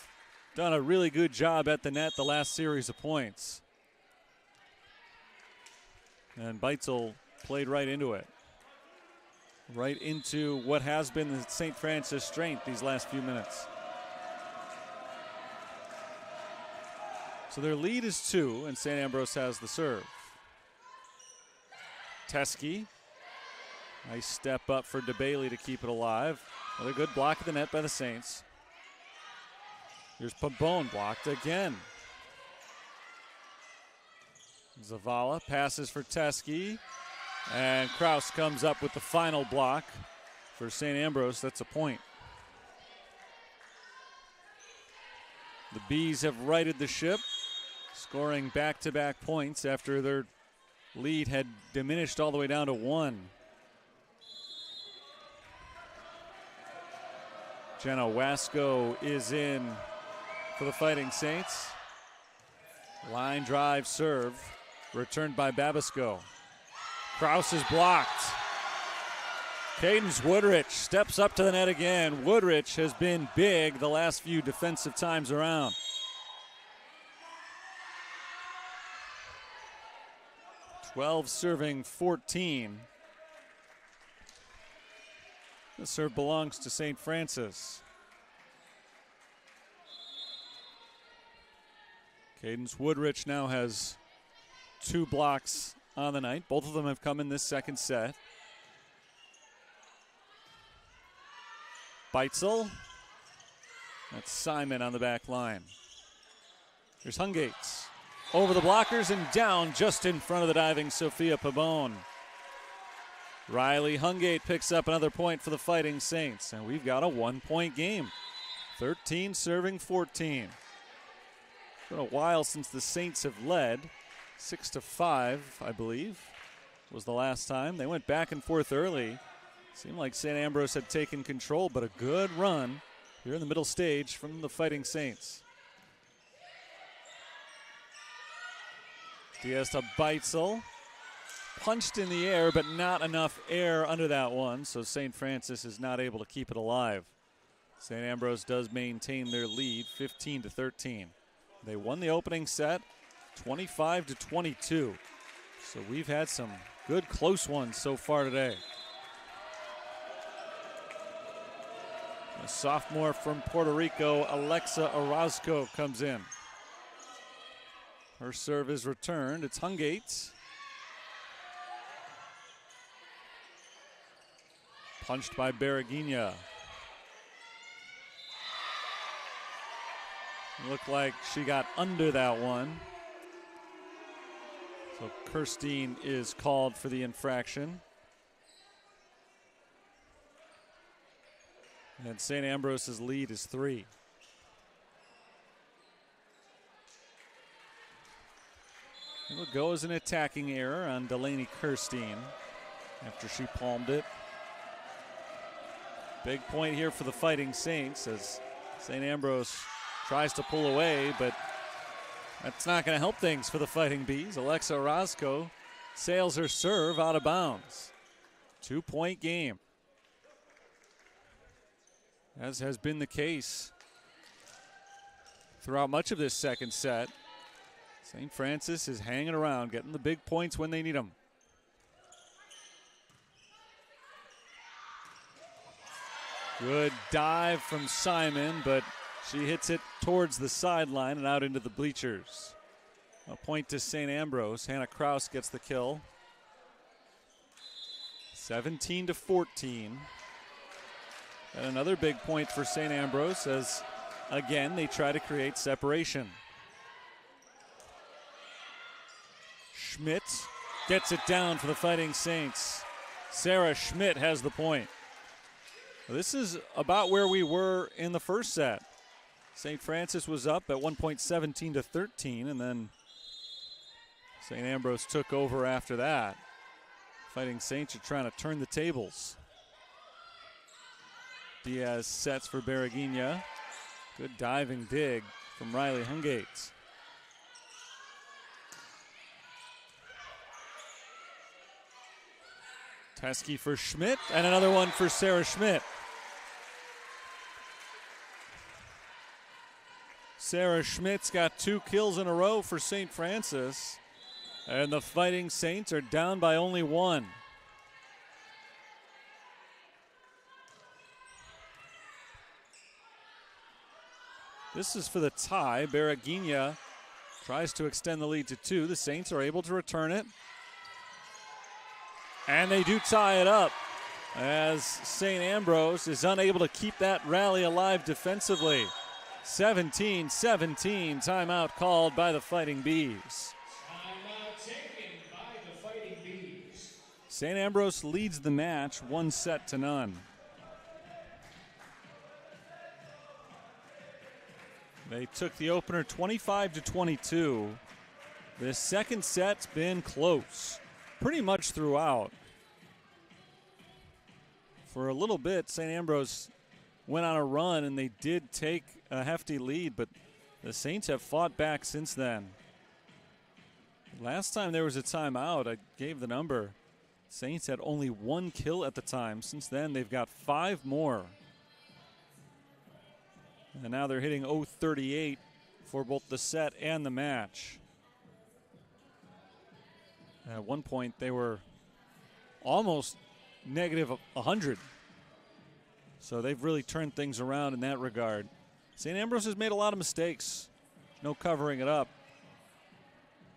done a really good job at the net the last series of points. And Beitzel played right into it. Right into what has been the St. Francis strength these last few minutes. So their lead is 2, and St. Ambrose has the serve. Teskey. Nice step up for DeBailey to keep it alive. Another good block at the net by the Saints. Here's Pabon, blocked again. Zavala passes for Teskey. And Kraus comes up with the final block for St. Ambrose. That's a point. The Bees have righted the ship, scoring back-to-back points after their lead had diminished all the way down to 1. Jenna Wasco is in for the Fighting Saints. Line drive serve, returned by Babisco. Kraus is blocked. Cadence Woodrich steps up to the net again. Woodrich has been big the last few defensive times around. Twelve serving 14. The serve belongs to St. Francis. Cadence Woodrich now has 2 blocks on the night. Both of them have come in this second set. Beitzel. That's Simon on the back line. Here's Hungates. Over the blockers and down just in front of the diving Sophia Pabon. Riley Hungate picks up another point for the Fighting Saints, and we've got a 1-point game. 13 serving 14. It's been a while since the Saints have led. 6-5, I believe, was the last time. They went back and forth early. Seemed like St. Ambrose had taken control, but a good run here in the middle stage from the Fighting Saints. Diaz to Beitzel. Punched in the air, but not enough air under that one, so St. Francis is not able to keep it alive. St. Ambrose does maintain their lead, 15-13. They won the opening set, 25-22. So we've had some good close ones so far today. A sophomore from Puerto Rico, Alexa Orozco, comes in. Her serve is returned. It's Hungate. Punched by Berreguina. Looked like she got under that one. So Kirstein is called for the infraction. And St. Ambrose's lead is 3. It will go as an attacking error on Delaney Kirstein after she palmed it. Big point here for the Fighting Saints as St. Ambrose tries to pull away, but that's not going to help things for the Fighting Bees. Alexa Orozco sails her serve out of bounds. 2-point game, as has been the case throughout much of this second set. St. Francis is hanging around, getting the big points when they need them. Good dive from Simon, but she hits it towards the sideline and out into the bleachers. A point to St. Ambrose. Hannah Kraus gets the kill. 17-14. And another big point for St. Ambrose as, again, they try to create separation. Schmidt gets it down for the Fighting Saints. Sarah Schmidt has the point. This is about where we were in the first set. St. Francis was up at one point 17-13, and then St. Ambrose took over after that. Fighting Saints are trying to turn the tables. Diaz sets for Berreguina. Good diving dig from Riley Hungate. Teskey for Schmidt, and another one for Sarah Schmidt. Sarah Schmidt's got 2 kills in a row for St. Francis, and the Fighting Saints are down by only 1. This is for the tie. Berreguina tries to extend the lead to 2. The Saints are able to return it. And they do tie it up as St. Ambrose is unable to keep that rally alive defensively. 17-17, timeout called by the Fighting Bees. Timeout taken by the Fighting Bees. St. Ambrose leads the match 1-0. They took the opener 25-22. The second set's been close pretty much throughout. For a little bit, St. Ambrose went on a run and they did take a hefty lead, but the Saints have fought back since then. Last time there was a timeout, I gave the number. Saints had only 1 kill at the time. Since then, they've got 5 more. And now they're hitting 0-38 for both the set and the match. At one point, they were almost negative 100. So they've really turned things around in that regard. St. Ambrose has made a lot of mistakes. No covering it up.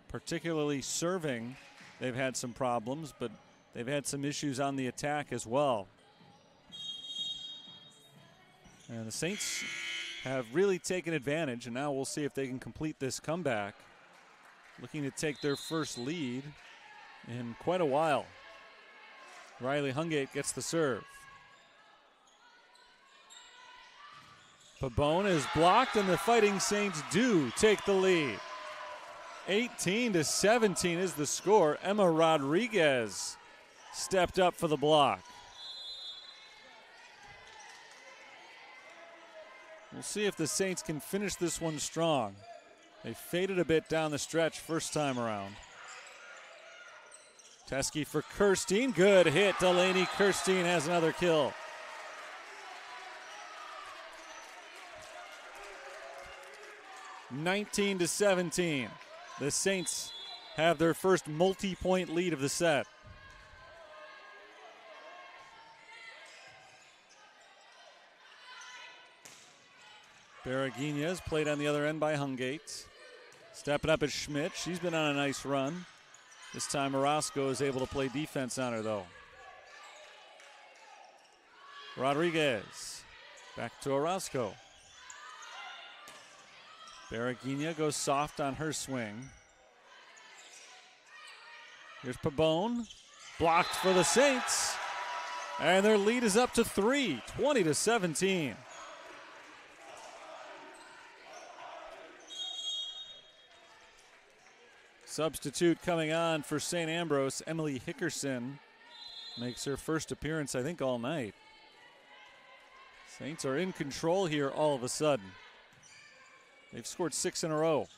Particularly serving, they've had some problems, but they've had some issues on the attack as well. And the Saints have really taken advantage, and now we'll see if they can complete this comeback. Looking to take their first lead in quite a while. Riley Hungate gets the serve. Pabon is blocked, and the Fighting Saints do take the lead. 18-17 is the score. Emma Rodriguez stepped up for the block. We'll see if the Saints can finish this one strong. They faded a bit down the stretch first time around. Teske for Kirstein. Good hit. Delaney Kirstein has another kill. (19-17). The Saints have their first multi-point lead of the set. Berreguinha is played on the other end by Hungate. Stepping up is Schmidt. She's been on a nice run. This time Orozco is able to play defense on her, though. Rodriguez. Back to Orozco. Berreguinha goes soft on her swing. Here's Pabon. Blocked for the Saints. And their lead is up to 3, 20-17. Substitute coming on for St. Ambrose, Emily Hickerson. Makes her first appearance, I think, all night. Saints are in control here all of a sudden. They've scored 6 in a row.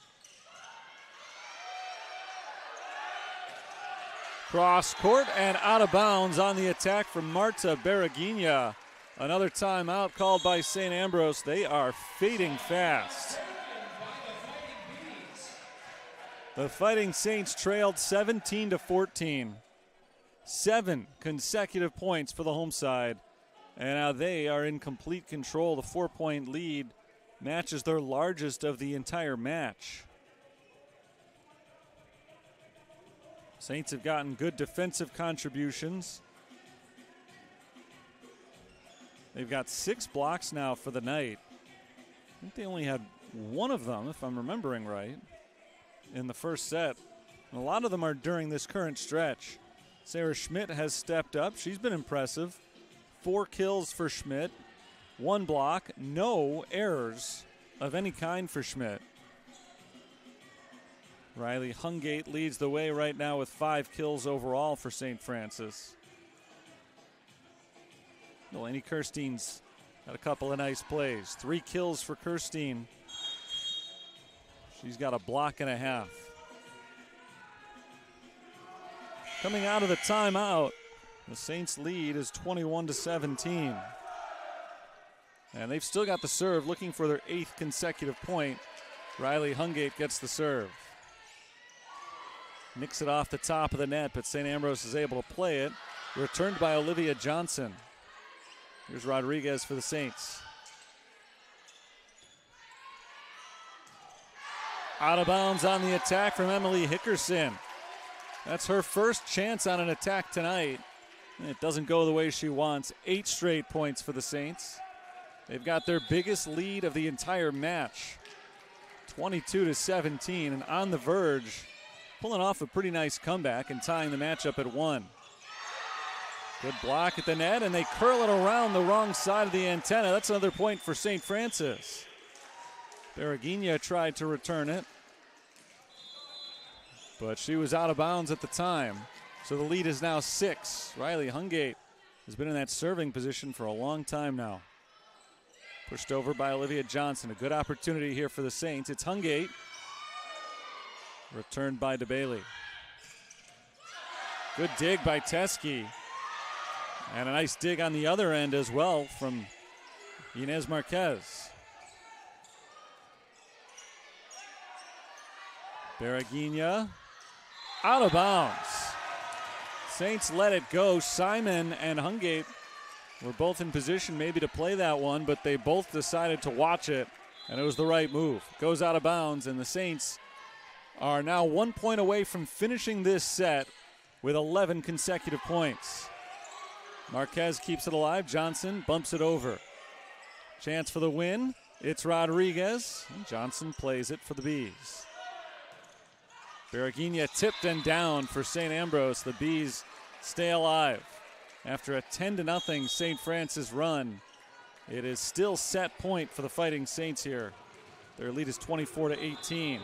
Cross court and out of bounds on the attack from Marta Berreguinha. Another timeout called by St. Ambrose. They are fading fast. The Fighting Saints trailed 17-14. 7 consecutive points for the home side. And now they are in complete control. The 4-point lead matches their largest of the entire match. Saints have gotten good defensive contributions. They've got 6 blocks now for the night. I think they only had one of them, if I'm remembering right, in the first set. And a lot of them are during this current stretch. Sarah Schmidt has stepped up. She's been impressive. 4 kills for Schmidt. 1 block. No errors of any kind for Schmidt. Riley Hungate leads the way right now with 5 kills overall for St. Francis. Delaney Kirstein's got a couple of nice plays. 3 kills for Kirstein. She's got a block and a half. Coming out of the timeout, the Saints lead is 21-17. And they've still got the serve, looking for their 8th consecutive point. Riley Hungate gets the serve. Nicks it off the top of the net, but St. Ambrose is able to play it. Returned by Olivia Johnson. Here's Rodriguez for the Saints. Out of bounds on the attack from Emily Hickerson. That's her first chance on an attack tonight. It doesn't go the way she wants. 8 straight points for the Saints. They've got their biggest lead of the entire match. 22-17, and on the verge, pulling off a pretty nice comeback and tying the match up at 1. Good block at the net, and they curl it around the wrong side of the antenna. That's another point for St. Francis. Berreguinha tried to return it, but she was out of bounds at the time. So the lead is now 6. Riley Hungate has been in that serving position for a long time now. Pushed over by Olivia Johnson. A good opportunity here for the Saints. It's Hungate. Returned by DeBailey. Good dig by Teske. And a nice dig on the other end as well from Inez Marquez. Berreguinha out of bounds. Saints let it go. Simon and Hungate were both in position maybe to play that one, but they both decided to watch it, and it was the right move. Goes out of bounds, and the Saints are now 1 point away from finishing this set with 11 consecutive points. Marquez keeps it alive. Johnson bumps it over. Chance for the win. It's Rodriguez. And Johnson plays it for the Bees. Berreguinha tipped and down for St. Ambrose. The Bees stay alive. After a 10-0 St. Francis run, it is still set point for the Fighting Saints here. Their lead is 24-18.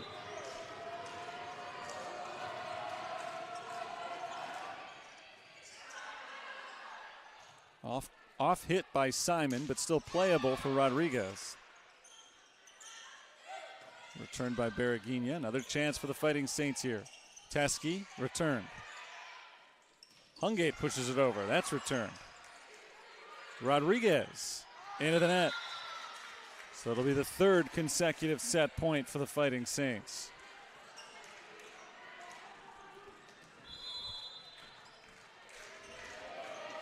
Off hit by Simon, but still playable for Rodriguez. Returned by Berreguina. Another chance for the Fighting Saints here. Teskey, return. Hungate pushes it over. That's returned. Rodriguez into the net. So it'll be the third consecutive set point for the Fighting Saints.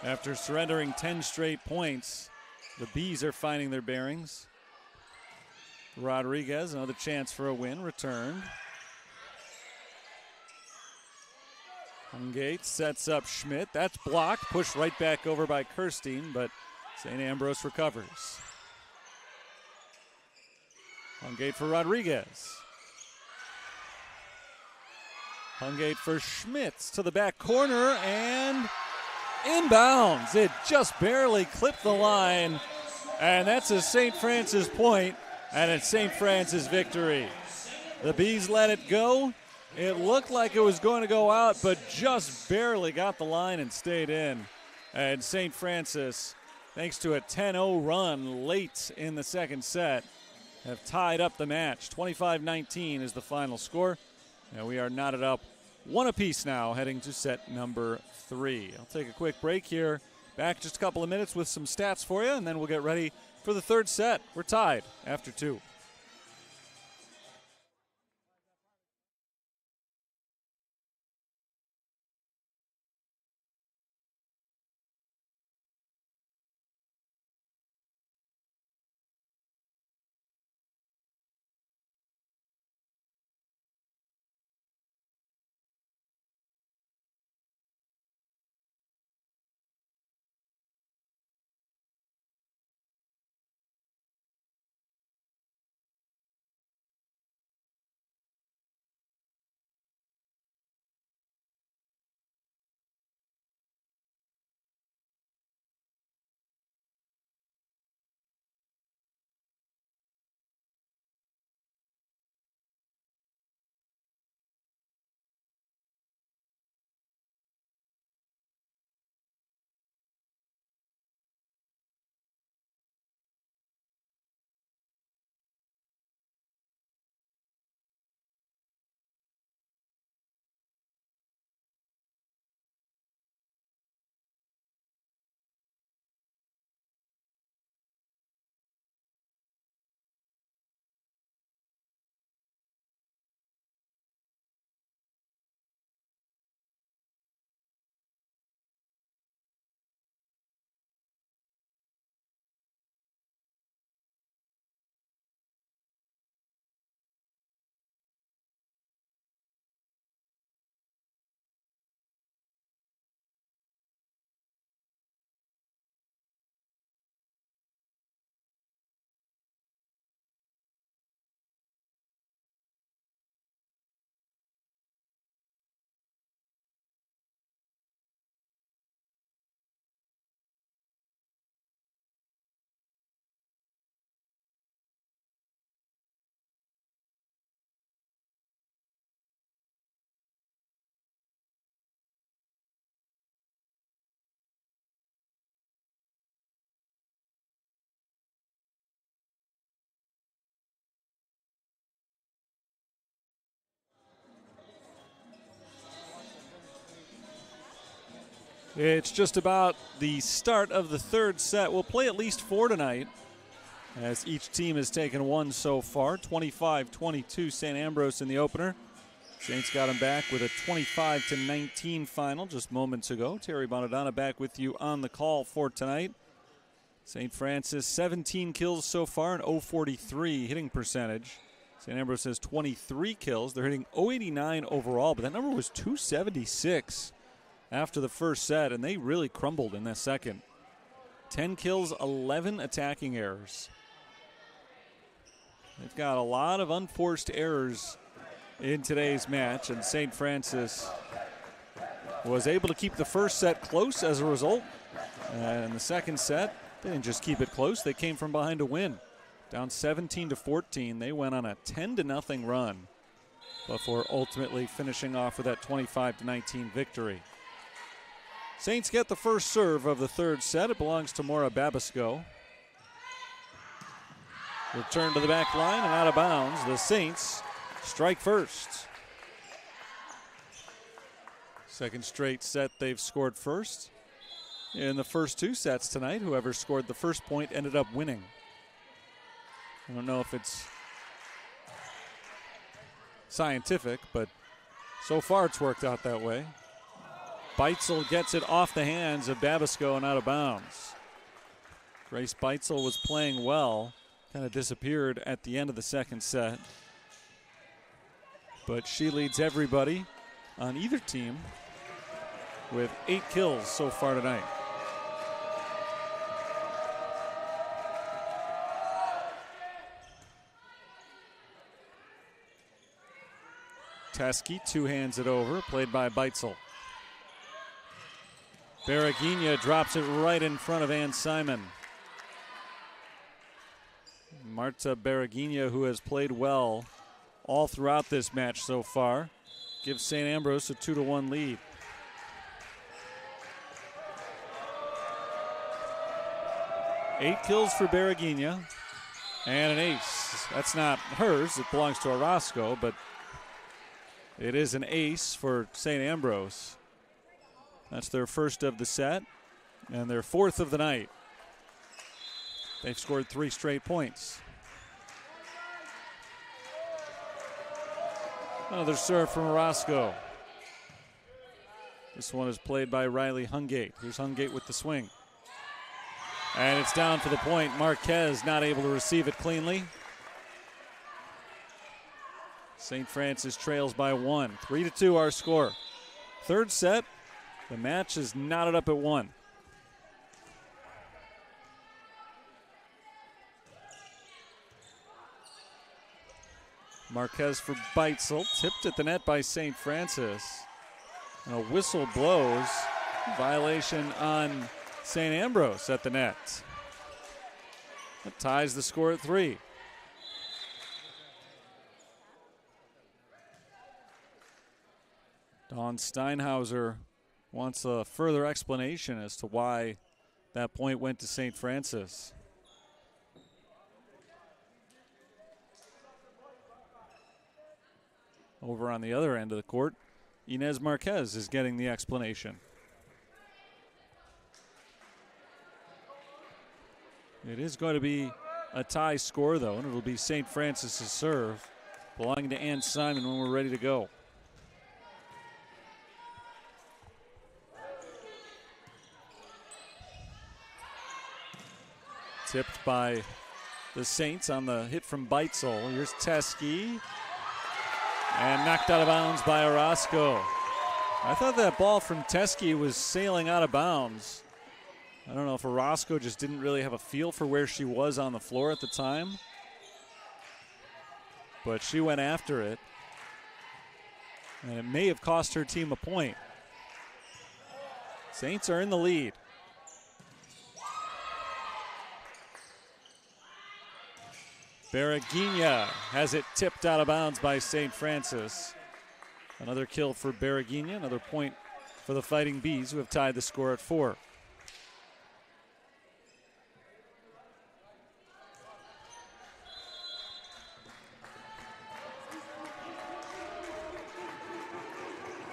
After surrendering 10 straight points, the Bees are finding their bearings. Rodriguez, another chance for a win, returned. Hungate sets up Schmidt. That's blocked, pushed right back over by Kirstein, but St. Ambrose recovers. Hungate for Rodriguez. Hungate for Schmitz to the back corner and inbounds. It just barely clipped the line, and that's a St. Francis point, and it's St. Francis victory. The Bees let it go. It looked like it was going to go out, but just barely got the line and stayed in. And St. Francis, thanks to a 10-0 run late in the second set, have tied up the match. 25-19 is the final score. And we are knotted up one apiece now, heading to set number 3. I'll take a quick break here. Back just a couple of minutes with some stats for you, and then we'll get ready for the third set. We're tied after 2. It's just about the start of the third set. We'll play at least 4 tonight, as each team has taken 1 so far. 25-22 St. Ambrose in the opener. Saints got him back with a 25-19 final just moments ago. Terry Bonadonna back with you on the call for tonight. St. Francis, 17 kills so far, an .043 hitting percentage. St. Ambrose has 23 kills. They're hitting .089 overall, but that number was .276 after the first set, and they really crumbled in the second. 10 kills, 11 attacking errors. They've got a lot of unforced errors in today's match, and St. Francis was able to keep the first set close as a result. And in the second set, they didn't just keep it close, they came from behind to win. Down 17-14, they went on a 10-0 run before ultimately finishing off with that 25-19 victory. Saints get the first serve of the third set. It belongs to Maura Babisco. Return to the back line and out of bounds. The Saints strike first. Second straight set they've scored first. In the first 2 sets tonight, whoever scored the first point ended up winning. I don't know if it's scientific, but so far it's worked out that way. Beitzel gets it off the hands of Babisco and out of bounds. Grace Beitzel was playing well, kind of disappeared at the end of the second set. But she leads everybody on either team with 8 kills so far tonight. Teskey two-hands it over, played by Beitzel. Berreguinha drops it right in front of Ann Simon. Marta Berreguinha, who has played well all throughout this match so far, gives St. Ambrose a 2-1 lead. Eight kills for Berreguinha and an ace. That's not hers, it belongs to Orozco, but it is an ace for St. Ambrose. That's their first of the set and their 4th of the night. They've scored 3 straight points. Another serve from Orozco. This one is played by Riley Hungate. Here's Hungate with the swing. And it's down for the point. Marquez not able to receive it cleanly. St. Francis trails by 1. 3-2 our score. Third set, the match is knotted up at 1. Marquez for Beitzel, tipped at the net by St. Francis. And a whistle blows. Violation on St. Ambrose at the net. That ties the score at 3. Dawn Steinhauser wants a further explanation as to why that point went to St. Francis. Over on the other end of the court, Inez Marquez is getting the explanation. It is going to be a tie score, though, and it'll be St. Francis's serve, belonging to Ann Simon when we're ready to go. Tipped by the Saints on the hit from Beitzel. Here's Teskey. And knocked out of bounds by Orozco. I thought that ball from Teskey was sailing out of bounds. I don't know if Orozco just didn't really have a feel for where she was on the floor at the time. But she went after it. And it may have cost her team a point. Saints are in the lead. Berreguinha has it tipped out of bounds by St. Francis. Another kill for Berreguinha, another point for the Fighting Bees, who have tied the score at 4.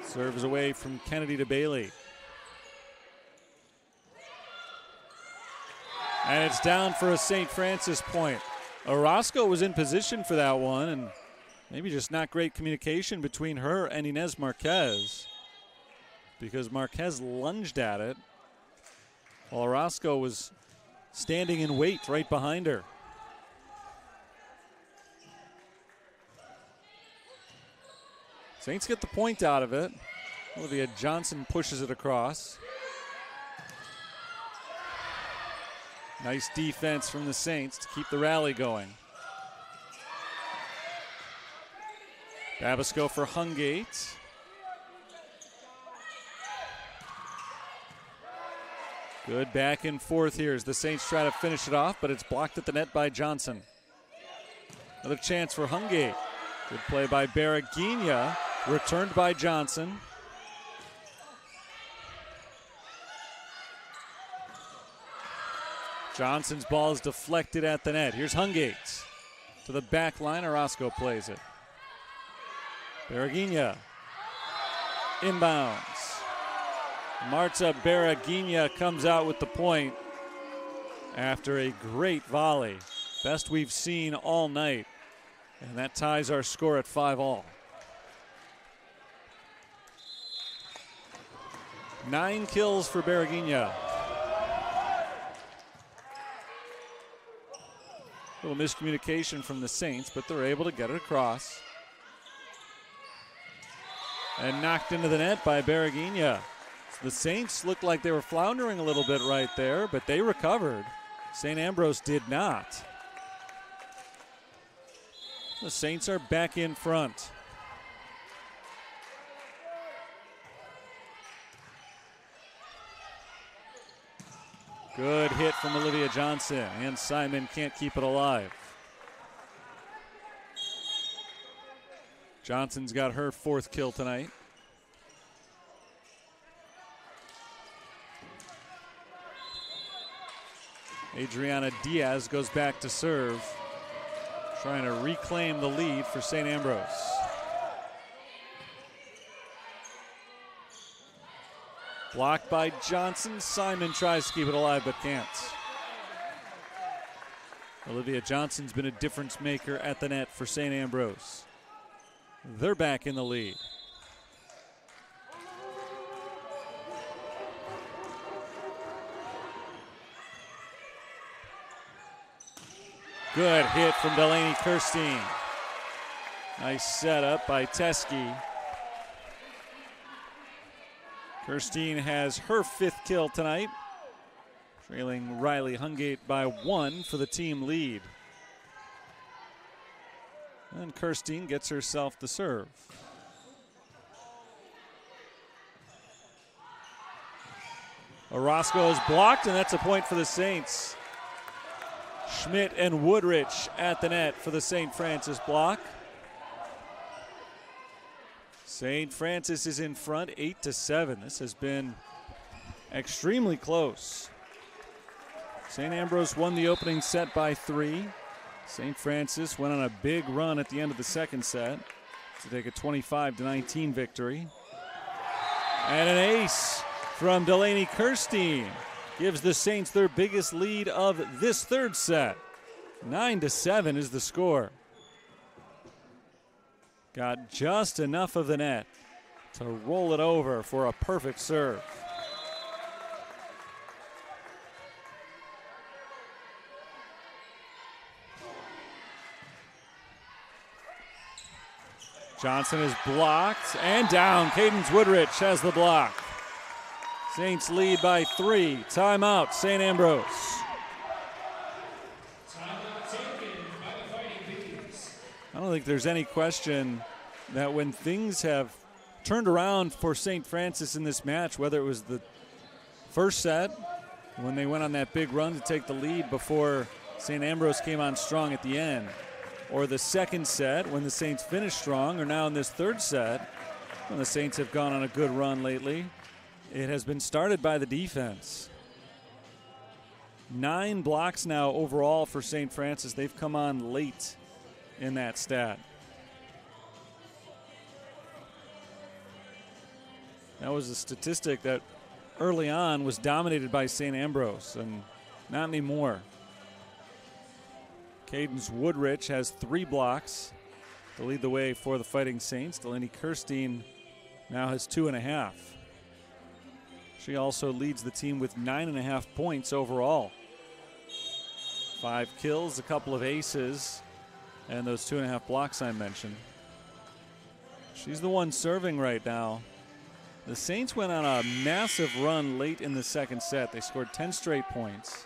Serves away from Kennedy to Bailey. And it's down for a St. Francis point. Orozco was in position for that one, and maybe just not great communication between her and Inez Marquez, because Marquez lunged at it while Orozco was standing in wait right behind her. Saints get the point out of it. Olivia Johnson pushes it across. Nice defense from the Saints to keep the rally going. Babisco for Hungate. Good back and forth here as the Saints try to finish it off, but it's blocked at the net by Johnson. Another chance for Hungate. Good play by Berreguinha, returned by Johnson. Johnson's ball is deflected at the net. Here's Hungate to the back line. Orozco plays it. Beragina inbounds. Marta Beragina comes out with the point after a great volley. Best we've seen all night. And that ties our score at 5-all. 9 kills for Beragina. A little miscommunication from the Saints, but they're able to get it across. And knocked into the net by Beragina. So the Saints looked like they were floundering a little bit right there, but they recovered. St. Ambrose did not. The Saints are back in front. Good hit from Olivia Johnson, and Simon can't keep it alive. Johnson's got her 4th kill tonight. Adriana Diaz goes back to serve, trying to reclaim the lead for St. Ambrose. Blocked by Johnson. Simon tries to keep it alive but can't. Olivia Johnson's been a difference maker at the net for St. Ambrose. They're back in the lead. Good hit from Delaney Kirstein. Nice setup by Teskey. Kirstein has her 5th kill tonight, trailing Riley Hungate by 1 for the team lead. And Kirstein gets herself the serve. Orozco is blocked, and that's a point for the Saints. Schmidt and Woodrich at the net for the St. Francis block. St. Francis is in front 8-7. This has been extremely close. St. Ambrose won the opening set by 3. St. Francis went on a big run at the end of the second set to take a 25-19 victory. And an ace from Delaney Kirstein gives the Saints their biggest lead of this 3rd set. 9-7 is the score. Got just enough of the net to roll it over for a perfect serve. Johnson is blocked and down. Cadence Woodrich has the block. Saints lead by 3. Timeout, St. Ambrose. I don't think there's any question that when things have turned around for St. Francis in this match, whether it was the first set, when they went on that big run to take the lead before St. Ambrose came on strong at the end, or the second set when the Saints finished strong, or now in this 3rd set when the Saints have gone on a good run lately, it has been started by the defense. 9 blocks now overall for St. Francis. They've come on late in that stat. That was a statistic that early on was dominated by St. Ambrose, and not anymore. Cadence Woodrich has 3 blocks to lead the way for the Fighting Saints. Delaney Kirstein now has 2.5. She also leads the team with 9.5 points overall. 5 kills, a couple of aces, and those 2.5 blocks I mentioned. She's the one serving right now. The Saints went on a massive run late in the second set. They scored 10 straight points.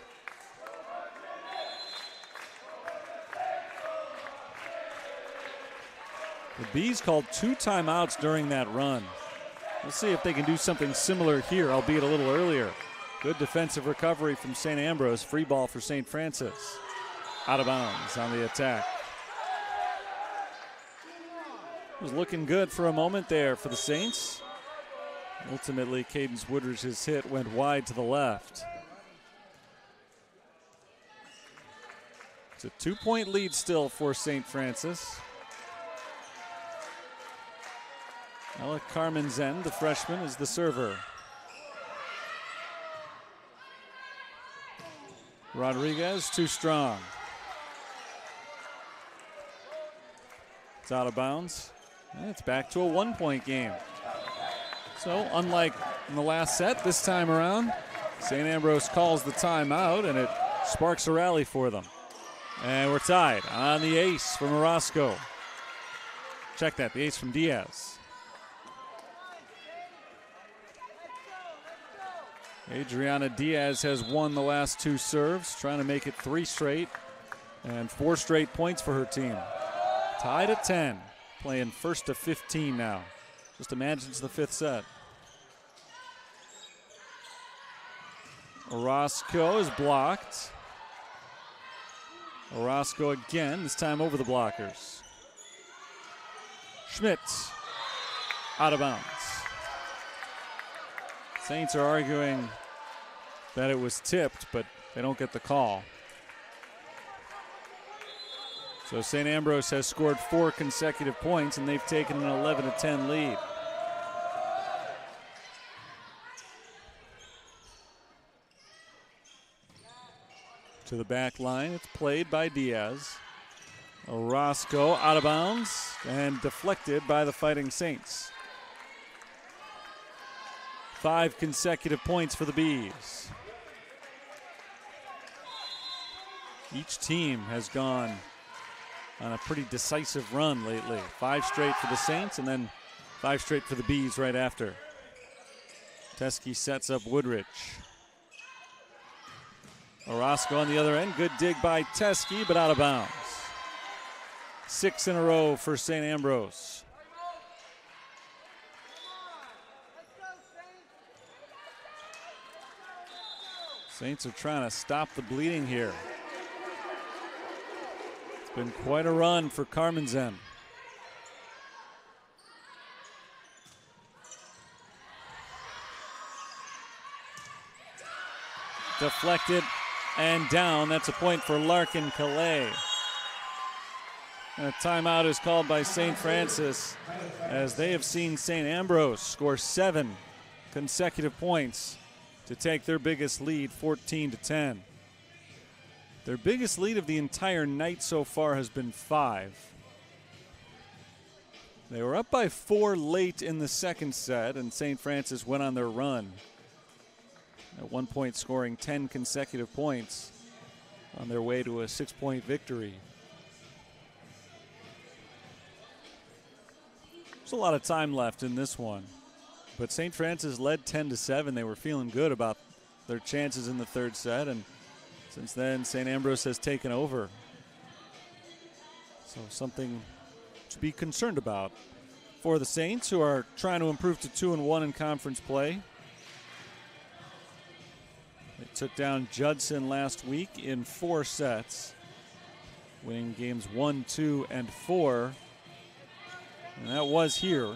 The Bees called 2 timeouts during that run. We'll see if they can do something similar here, albeit a little earlier. Good defensive recovery from St. Ambrose. Free ball for St. Francis. Out of bounds on the attack. It was looking good for a moment there for the Saints. Ultimately, Cadence Woodridge's hit went wide to the left. It's a 2-point lead still for St. Francis. Ella Carmenzen, the freshman, is the server. Rodriguez, too strong. It's out of bounds. And it's back to a 1-point game. So unlike in the last set, this time around, St. Ambrose calls the timeout, and it sparks a rally for them. And we're tied on the ace from Orozco. Check that, the ace from Diaz. Adriana Diaz has won the last 2 serves, trying to make it 3 straight and 4 straight points for her team. Tied at 10, playing first to 15 now. Just imagine it's the 5th set. Orozco is blocked. Orozco again, this time over the blockers. Schmidt, out of bounds. Saints are arguing that it was tipped, but they don't get the call. So St. Ambrose has scored 4 consecutive points, and they've taken an 11-10 lead. To the back line, it's played by Diaz. Orozco out of bounds and deflected by the Fighting Saints. 5 consecutive points for the Bees. Each team has gone on a pretty decisive run lately. 5 straight for the Saints and then 5 straight for the Bees right after. Teskey sets up Woodrich. Orozco on the other end. Good dig by Teskey, but out of bounds. 6 in a row for St. Ambrose. Saints are trying to stop the bleeding here. It's been quite a run for Carmenzen. Deflected and down. That's a point for Larkin Calais. And a timeout is called by St. Francis as they have seen St. Ambrose score 7 consecutive points to take their biggest lead, 14-10. Their biggest lead of the entire night so far has been 5. They were up by 4 late in the second set, and St. Francis went on their run. At one point scoring 10 consecutive points on their way to a 6-point victory. There's a lot of time left in this one. But St. Francis led 10-7. They were feeling good about their chances in the third set, and since then, St. Ambrose has taken over. So something to be concerned about for the Saints, who are trying to improve to 2-1 in conference play. They took down Judson last week in 4 sets, winning games 1, 2, and 4. And that was here.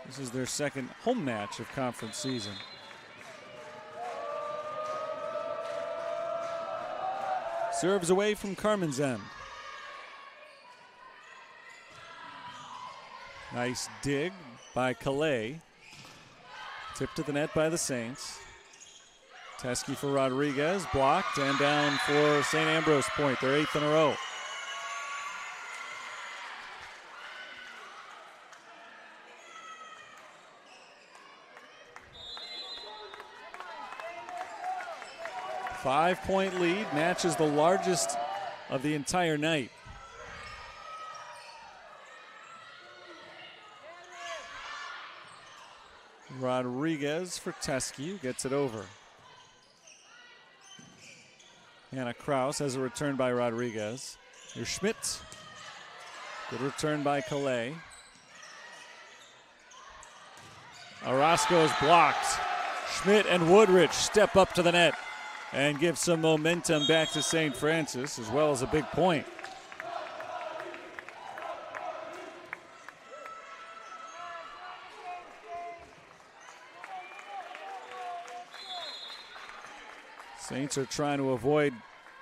This is their second home match of conference season. Serves away from Carmenzen. Nice dig by Calais. Tipped to the net by the Saints. Teskey for Rodriguez, blocked and down for St. Ambrose point, their 8th in a row. Five-point lead, match is the largest of the entire night. Rodriguez for Teskey, gets it over. Hannah Kraus has a return by Rodriguez. Here's Schmidt. Good return by Calais. Orozco is blocked. Schmidt and Woodrich step up to the net and give some momentum back to St. Francis, as well as a big point. Saints are trying to avoid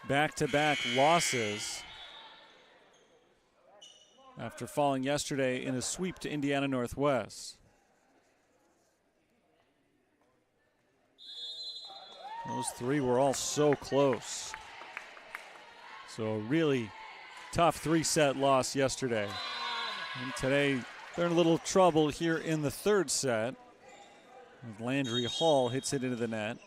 back-to-back losses after falling yesterday in a sweep to Indiana Northwest. Those three were all so close. So a really tough three-set loss yesterday. And today they're in a little trouble here in the third set. Landry Hall hits it into the net.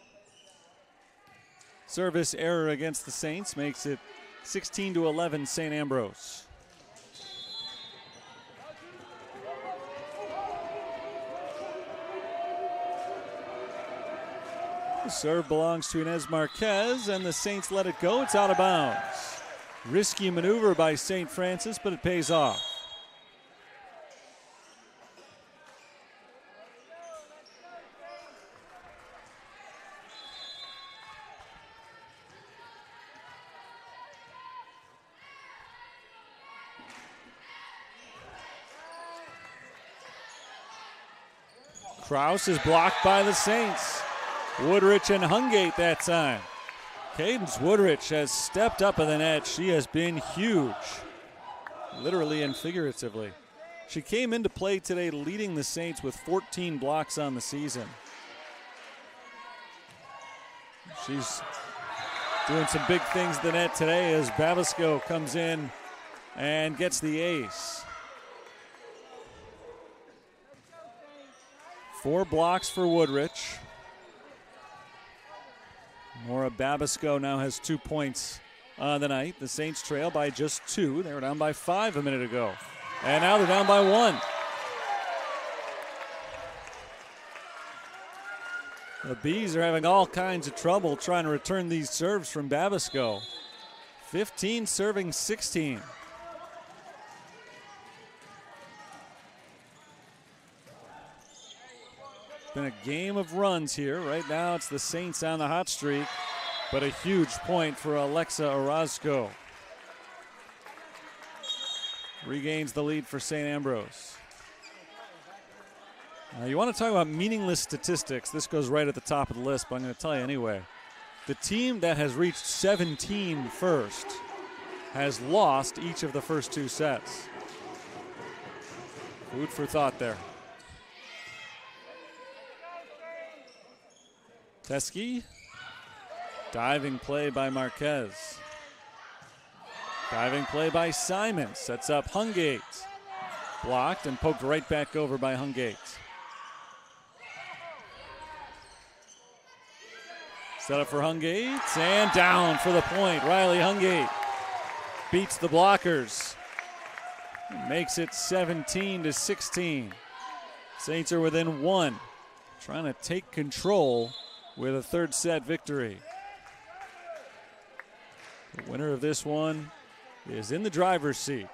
Service error against the Saints makes it 16-11 St. Ambrose. The serve belongs to Inez Marquez, and the Saints let it go. It's out of bounds. Risky maneuver by St. Francis, but it pays off. Kraus is blocked by the Saints. Woodrich and Hungate that time. Cadence Woodrich has stepped up in the net. She has been huge, literally and figuratively. She came into play today leading the Saints with 14 blocks on the season. She's doing some big things in the net today as Babisco comes in and gets the ace. 4 blocks for Woodrich. Maura Babisco now has 2 points on the night. The Saints trail by just 2. They were down by 5 a minute ago. And now they're down by 1. The Bees are having all kinds of trouble trying to return these serves from Babisco. 15 serving 16. Been a game of runs here. Right now it's the Saints on the hot streak, but a huge point for Alexa Orozco. Regains the lead for St. Ambrose. You want to talk about meaningless statistics. This goes right at the top of the list, but I'm going to tell you anyway. The team that has reached 17 first has lost each of the first 2 sets. Food for thought there. Teske, diving play by Marquez. Diving play by Simon, sets up Hungate. Blocked and poked right back over by Hungate. Set up for Hungate and down for the point. Riley Hungate beats the blockers. Makes it 17-16. Saints are within 1, trying to take control with a third set victory. The winner of this one is in the driver's seat.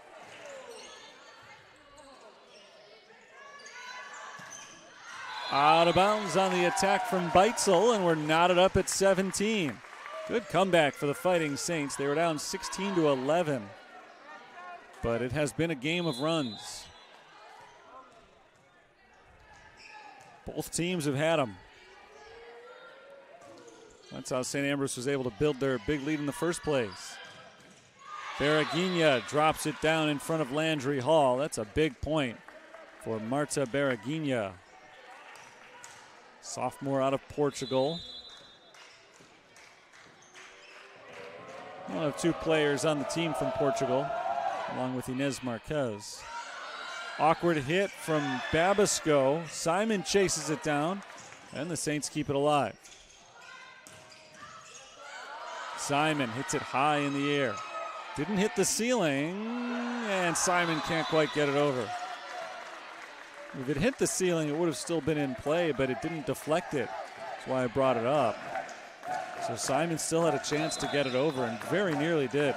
Out of bounds on the attack from Beitzel, and we're knotted up at 17. Good comeback for the Fighting Saints. They were down 16-11, but it has been a game of runs. Both teams have had them. That's how St. Ambrose was able to build their big lead in the first place. Beragina drops it down in front of Landry Hall. That's a big point for Marta Beragina. Sophomore out of Portugal. One of 2 players on the team from Portugal, along with Inez Marquez. Awkward hit from Babisco. Simon chases it down, and the Saints keep it alive. Simon hits it high in the air. Didn't hit the ceiling, and Simon can't quite get it over. If it hit the ceiling, it would have still been in play, but it didn't deflect it. That's why I brought it up. So Simon still had a chance to get it over, and very nearly did.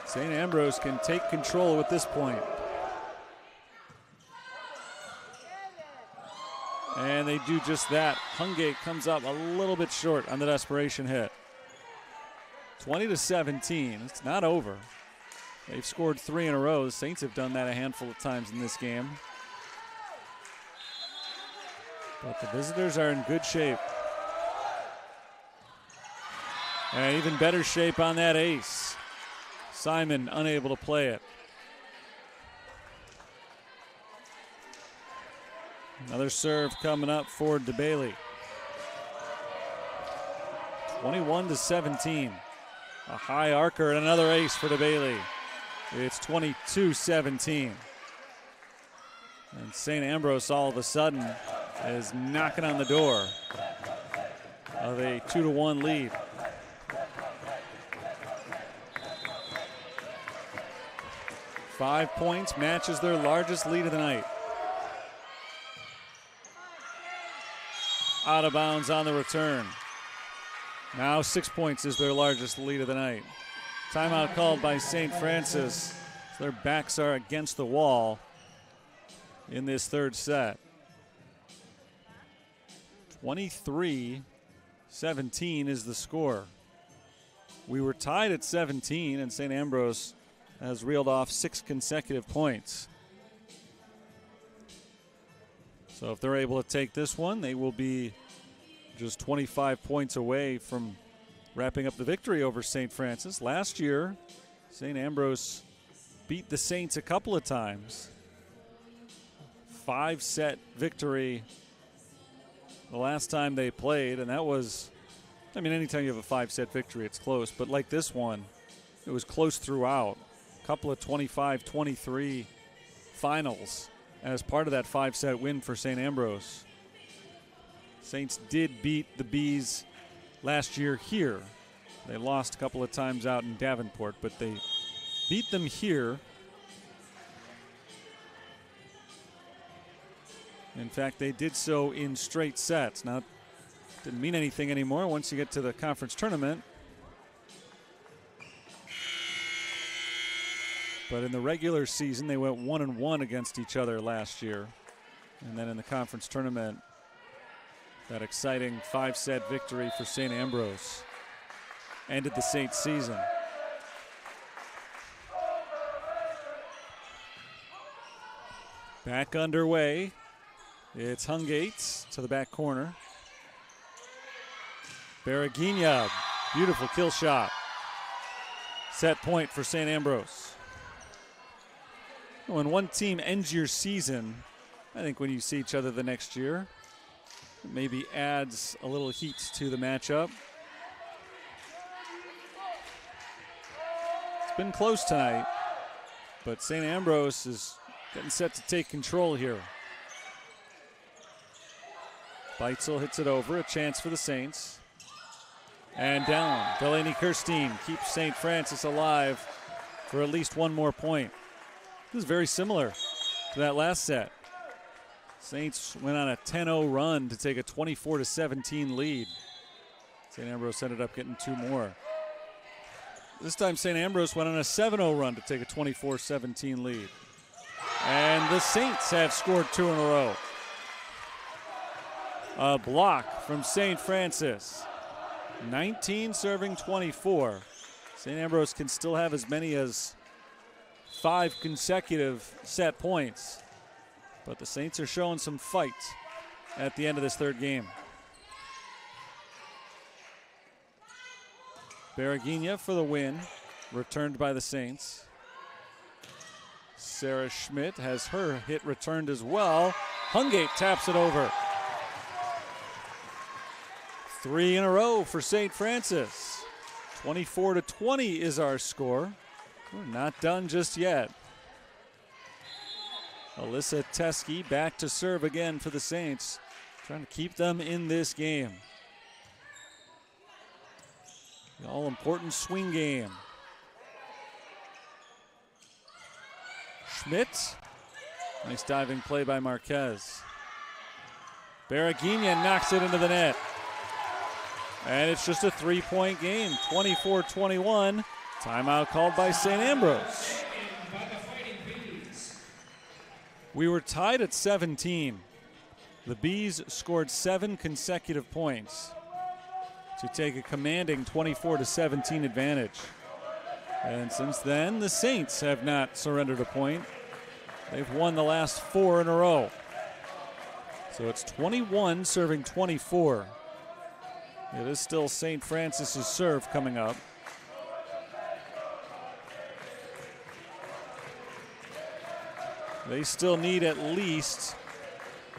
St. Ambrose can take control at this point. And they do just that. Hungate comes up a little bit short on the desperation hit. 20-17. It's not over. They've scored 3 in a row. The Saints have done that a handful of times in this game. But the visitors are in good shape. And even better shape on that ace. Simon unable to play it. Another serve coming up for DeBailey. 21-17. A high arcer and another ace for DeBailey. It's 22-17. And St. Ambrose all of a sudden is knocking on the door of a 2-1 lead. Five points matches their largest lead of the night. Out of bounds on the return. Now 6 points is their largest lead of the night. Timeout called by St. Francis. Their backs are against the wall in this third set. 23-17 is the score. We were tied at 17, and St. Ambrose has reeled off 6 consecutive points. So if they're able to take this one, they will be just 25 points away from wrapping up the victory over St. Francis. Last year, St. Ambrose beat the Saints a couple of times. 5-set victory the last time they played, and that was, I mean, anytime you have a 5-set victory, it's close. But like this one, it was close throughout. A couple of 25-23 finals as part of that 5-set win for St. Ambrose. Saints did beat the Bees last year here. They lost a couple of times out in Davenport, but they beat them here. In fact, they did so in straight sets. Now, it didn't mean anything anymore once you get to the conference tournament. But in the regular season, they went 1-1 against each other last year. And then in the conference tournament, that exciting 5-set victory for St. Ambrose ended the Saints season. Back underway. It's Hungates to the back corner. Berreguinha, beautiful kill shot. Set point for St. Ambrose. When one team ends your season, I think when you see each other the next year, it maybe adds a little heat to the matchup. It's been close tonight, but St. Ambrose is getting set to take control here. Beitzel hits it over, a chance for the Saints. And down. Delaney Kirstein keeps St. Francis alive for at least one more point. This is very similar to that last set. Saints went on a 10-0 run to take a 24-17 lead. St. Ambrose ended up getting 2 more. This time St. Ambrose went on a 7-0 run to take a 24-17 lead. And the Saints have scored 2 in a row. A block from St. Francis. 19 serving 24. St. Ambrose can still have as many as 5 consecutive set points. But the Saints are showing some fight at the end of this third game. Berreguinha for the win, returned by the Saints. Sarah Schmidt has her hit returned as well. Hungate taps it over. 3 in a row for St. Francis. 24-20 is our score. We're not done just yet. Alyssa Teskey back to serve again for the Saints, trying to keep them in this game. The all-important swing game. Schmidt. Nice diving play by Marquez. Berreguinha knocks it into the net. And it's just a 3-point game, 24-21. Timeout called by St. Ambrose. We were tied at 17. The Bees scored 7 consecutive points to take a commanding 24-17 advantage. And since then, the Saints have not surrendered a point. They've won the last 4 in a row. So it's 21 serving 24. It is still St. Francis's serve coming up. They still need at least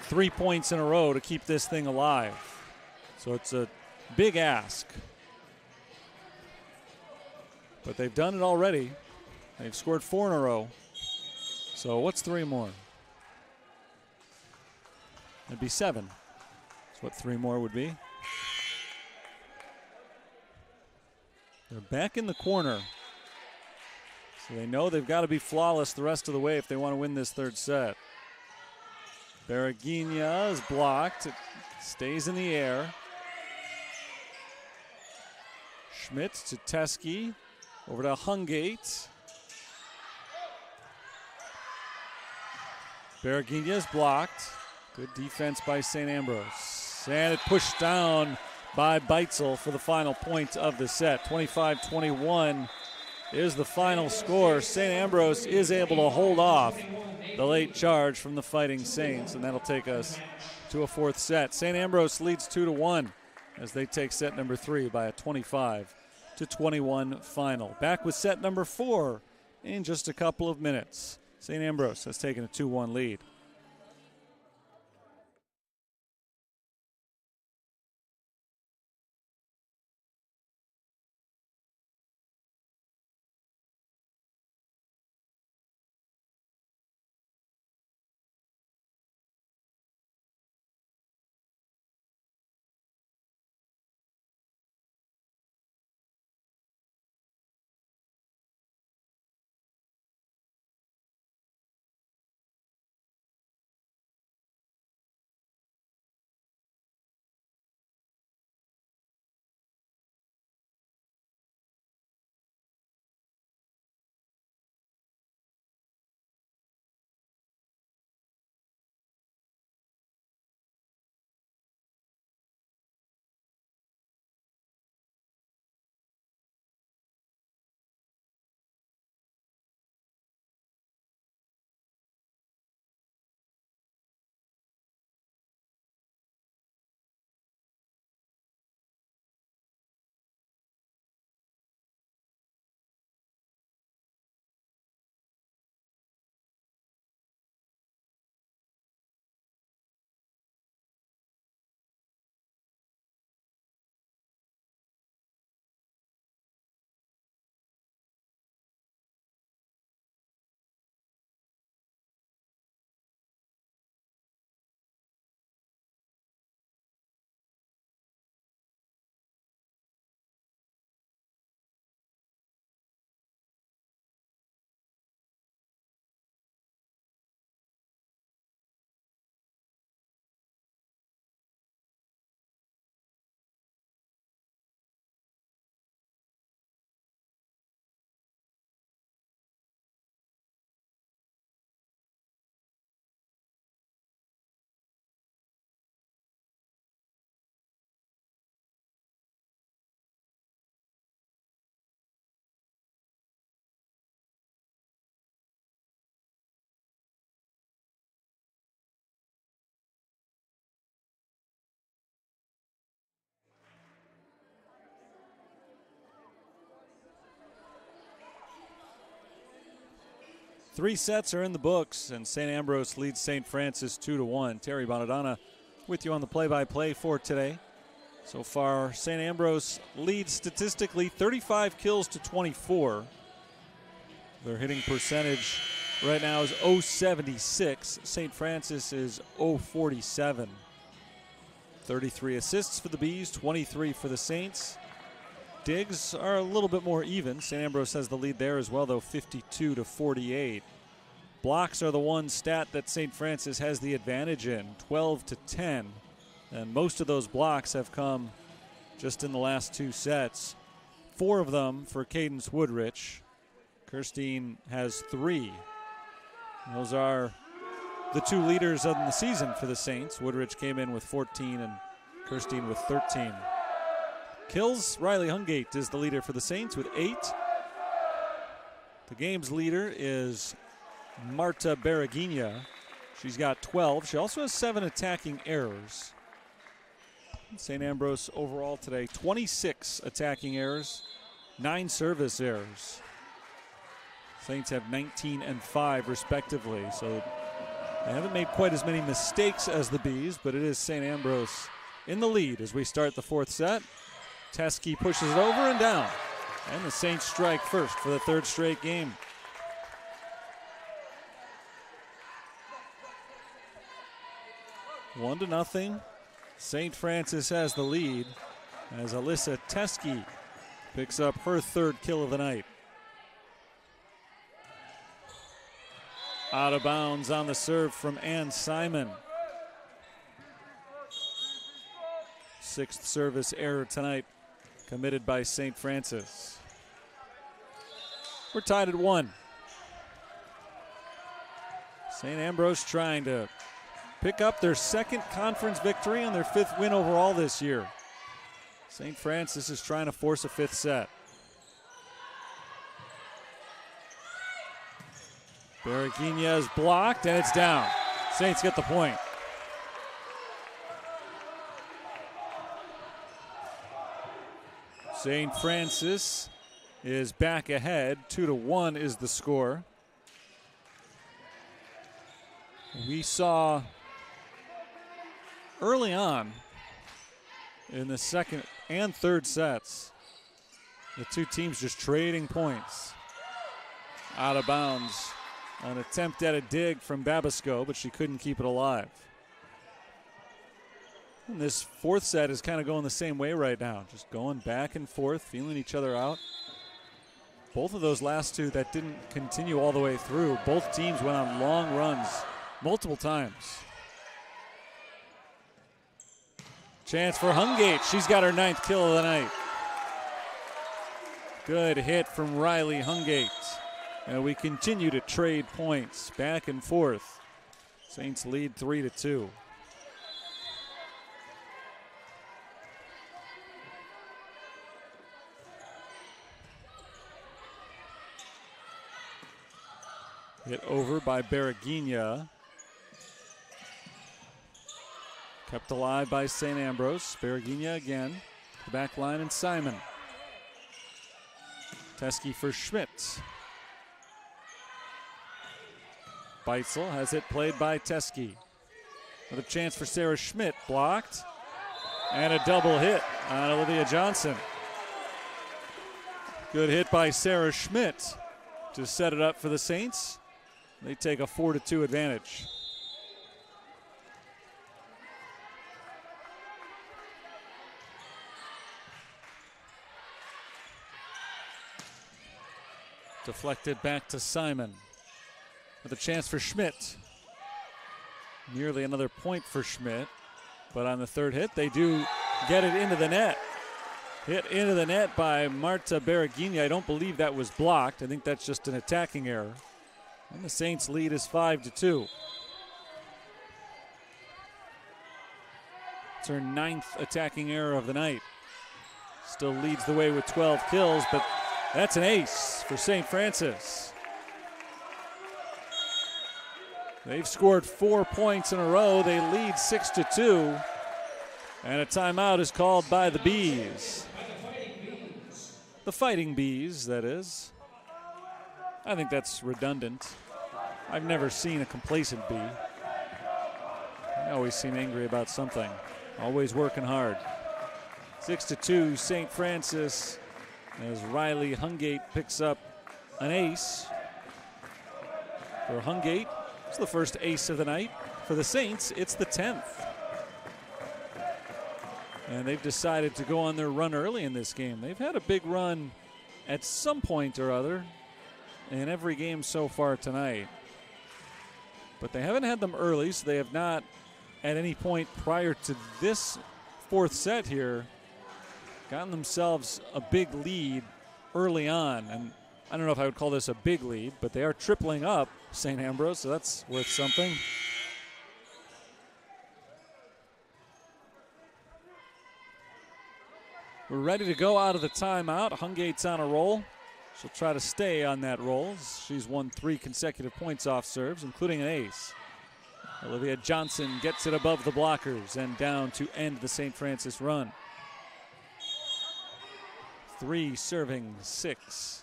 3 points in a row to keep this thing alive. So it's a big ask. But they've done it already. They've scored 4 in a row. So what's 3 more? It'd be 7. That's what 3 more would be. They're back in the corner. So they know they've got to be flawless the rest of the way if they want to win this third set. Berreguinha is blocked. It stays in the air. Schmidt to Teskey. Over to Hungate. Berreguinha is blocked. Good defense by St. Ambrose. And it pushed down by Beitzel for the final point of the set. 25-21 is the final score. St. Ambrose is able to hold off the late charge from the Fighting Saints, and that'll take us to a 4th set. St. Ambrose leads 2-1 as they take set number 3 by a 25-21 final. Back with set number 4 in just a couple of minutes. St. Ambrose has taken a 2-1 lead. Three sets are in the books, and St. Ambrose leads St. Francis 2-1. Terry Bonadonna with you on the play-by-play for today. So far, St. Ambrose leads statistically 35 kills to 24. Their hitting percentage right now is .076. St. Francis is .047. 33 assists for the Bees, 23 for the Saints. Digs are a little bit more even. St. Ambrose has the lead there as well, though, 52-48. Blocks are the one stat that St. Francis has the advantage in, 12-10. And most of those blocks have come just in the last 2 sets. 4 of them for Cadence Woodrich. Kirstein has 3. Those are the 2 leaders of the season for the Saints. Woodrich came in with 14 and Kirstein with 13. Kills, Riley Hungate is the leader for the Saints with 8. The game's leader is Marta Berreguinha. She's got 12. She also has 7 attacking errors. St. Ambrose overall today, 26 attacking errors, 9 service errors. Saints have 19 and 5 respectively, so they haven't made quite as many mistakes as the Bees, but it is St. Ambrose in the lead as we start the 4th set. Teskey pushes it over and down, and the Saints strike first for the 3rd straight game. One to nothing. St. Francis has the lead as Alyssa Teskey picks up her 3rd kill of the night. Out of bounds on the serve from Ann Simon. 6th service error tonight committed by St. Francis. We're tied at 1. St. Ambrose trying to pick up their 2nd conference victory and their 5th win overall this year. St. Francis is trying to force a 5th set. Berreguinha is blocked and it's down. Saints get the point. St. Francis is back ahead. 2-1 is the score. We saw early on in the 2nd and 3rd sets, the 2 teams just trading points. Out of bounds. An attempt at a dig from Babisco, but she couldn't keep it alive. And this 4th set is kind of going the same way right now, just going back and forth, feeling each other out. Both of those last 2 that didn't continue all the way through, both teams went on long runs multiple times. Chance for Hungate. She's got her 9th kill of the night. Good hit from Riley Hungate. And we continue to trade points back and forth. Saints lead 3-2. Hit over by Berreguinha. Kept alive by St. Ambrose. Berreguinha again. The back line and Simon. Teskey for Schmidt. Beitzel has it played by Teskey. Another chance for Sarah Schmidt, blocked. And a double hit on Olivia Johnson. Good hit by Sarah Schmidt to set it up for the Saints. They take a 4-2 advantage. Deflected back to Simon. With a chance for Schmidt. Nearly another point for Schmidt. But on the 3rd hit, they do get it into the net. Hit into the net by Marta Berreguinha. I don't believe that was blocked. I think that's just an attacking error. And the Saints lead is 5-2. It's her 9th attacking error of the night. Still leads the way with 12 kills, but that's an ace for St. Francis. They've scored 4 points in a row. They lead 6-2. And a timeout is called by the Bees. The Fighting Bees, that is. I think that's redundant. I've never seen a complacent bee. They always seem angry about something. Always working hard. 6-2, St. Francis, as Riley Hungate picks up an ace. For Hungate, it's the first ace of the night. For the Saints, it's the 10th. And they've decided to go on their run early in this game. They've had a big run at some point or other in every game so far tonight. But they haven't had them early, so they have not at any point prior to this 4th set here gotten themselves a big lead early on. And I don't know if I would call this a big lead, but they are tripling up St. Ambrose, so that's worth something. We're ready to go out of the timeout. Hungate's on a roll. She'll try to stay on that roll. She's won 3 consecutive points off serves, including an ace. Olivia Johnson gets it above the blockers and down to end the St. Francis run. 3 serving 6.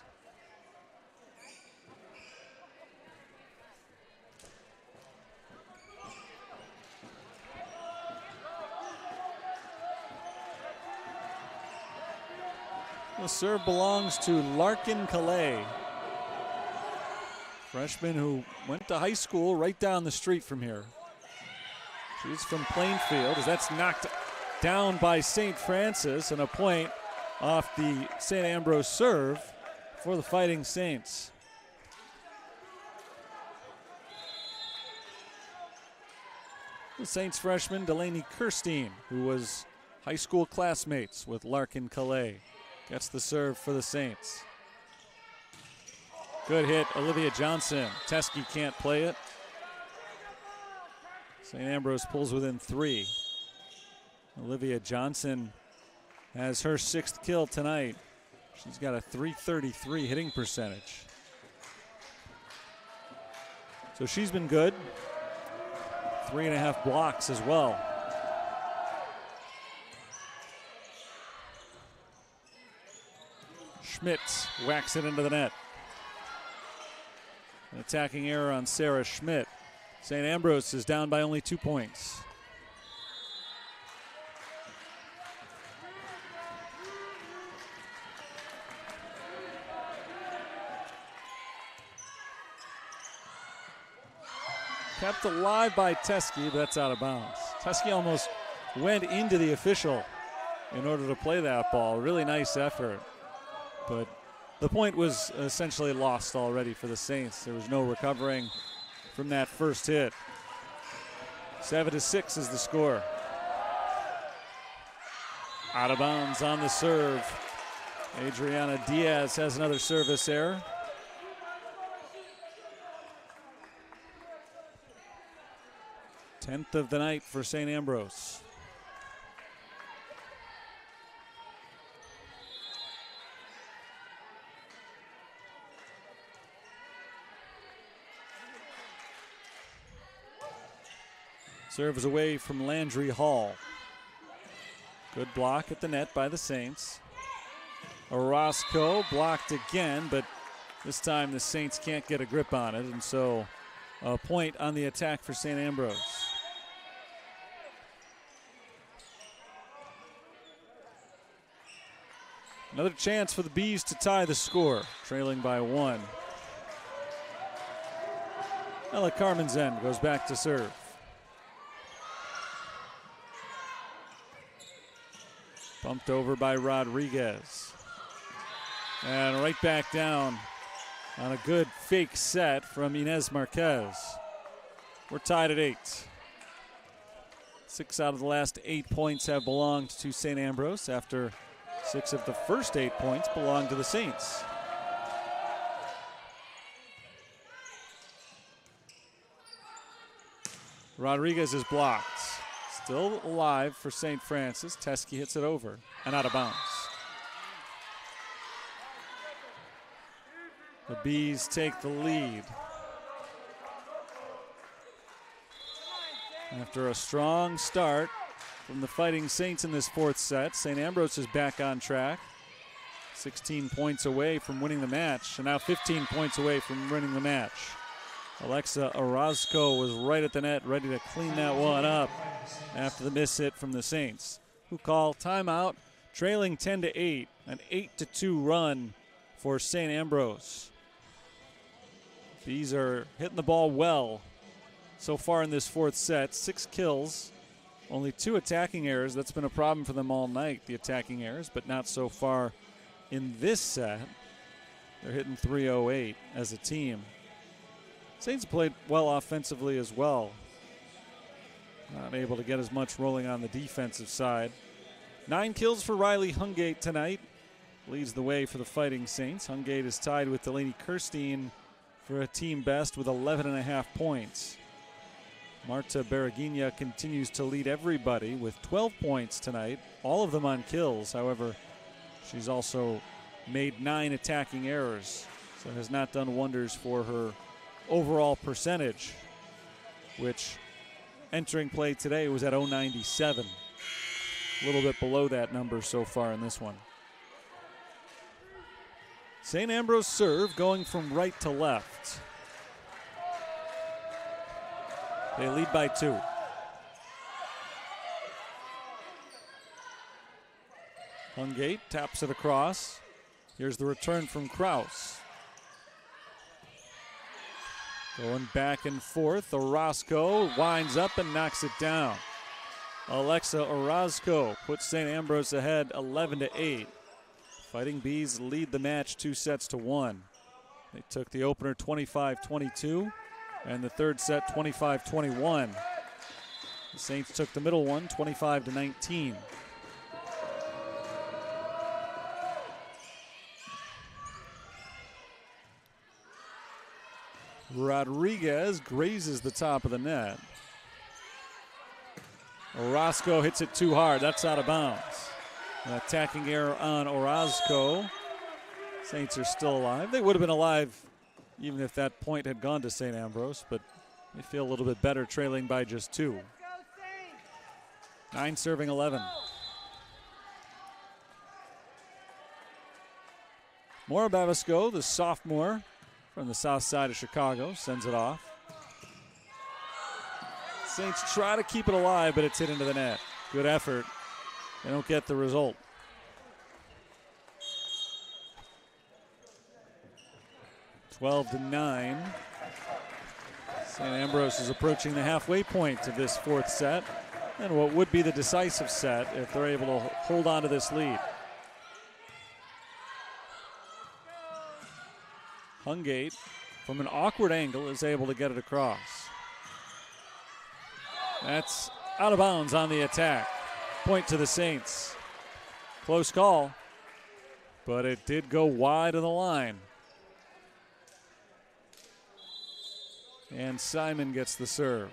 The serve belongs to Larkin Calais, freshman who went to high school right down the street from here. She's from Plainfield, as that's knocked down by St. Francis, and a point off the St. Ambrose serve for the Fighting Saints. The Saints freshman Delaney Kirstein, who was high school classmates with Larkin Calais, gets the serve for the Saints. Good hit, Olivia Johnson. Teskey can't play it. St. Ambrose pulls within 3. Olivia Johnson has her 6th kill tonight. She's got a .333 hitting percentage. So she's been good. 3.5 blocks as well. Schmidt whacks it into the net. An attacking error on Sarah Schmidt. St. Ambrose is down by only 2 points. Kept alive by Teskey, but that's out of bounds. Teskey almost went into the official in order to play that ball. Really nice effort. But the point was essentially lost already for the Saints. There was no recovering from that first hit. 7-6 is the score. Out of bounds on the serve. Adriana Diaz has another service error. Tenth of the night for St. Ambrose. Serve is away from Landry Hall. Good block at the net by the Saints. Orozco blocked again, but this time the Saints can't get a grip on it, and so a point on the attack for St. Ambrose. Another chance for the Bees to tie the score, trailing by 1. Ella Carmenzen goes back to serve. Bumped over by Rodriguez. And right back down on a good fake set from Inez Marquez. We're tied at 8. 6 out of the last 8 points have belonged to St. Ambrose, after 6 of the first 8 points belonged to the Saints. Rodriguez is blocked. Still alive for St. Francis. Teskey hits it over and out of bounds. The Bees take the lead. After a strong start from the Fighting Saints in this 4th set, St. Ambrose is back on track. 16 points away from winning the match, and now 15 points away from winning the match. Alexa Orozco was right at the net, ready to clean that one up after the miss hit from the Saints, who call timeout, trailing 10-8, an 8-2 run for St. Ambrose. Bees are hitting the ball well so far in this 4th set. 6 kills, only 2 attacking errors. That's been a problem for them all night, the attacking errors, but not so far in this set. They're hitting .308 as a team. Saints played well offensively as well. Not able to get as much rolling on the defensive side. 9 kills for Riley Hungate tonight. Leads the way for the Fighting Saints. Hungate is tied with Delaney Kirstein for a team best with 11.5 points. Marta Beragina continues to lead everybody with 12 points tonight, all of them on kills. However, she's also made 9 attacking errors, so has not done wonders for her overall percentage, which entering play today was at 0.97. A little bit below that number so far in this one. St. Ambrose serve going from right to left. They lead by 2. Hungate taps it across. Here's the return from Kraus. Going back and forth. Orozco winds up and knocks it down. Alexa Orozco puts St. Ambrose ahead 11-8. Fighting Bees lead the match 2-1. They took the opener 25-22 and the third set 25-21. The Saints took the middle one 25-19. Rodriguez grazes the top of the net. Orozco hits it too hard. That's out of bounds. An attacking error on Orozco. Saints are still alive. They would have been alive even if that point had gone to St. Ambrose, but they feel a little bit better trailing by just 2. 9 serving 11. Maura Babisco, the sophomore from the south side of Chicago, sends it off. Saints try to keep it alive, but it's hit into the net. Good effort. They don't get the result. (12-9). St. Ambrose is approaching the halfway point of this fourth set, and what would be the decisive set if they're able to hold on to this lead. Hungate, from an awkward angle, is able to get it across. That's out of bounds on the attack. Point to the Saints. Close call, but it did go wide of the line. And Simon gets the serve.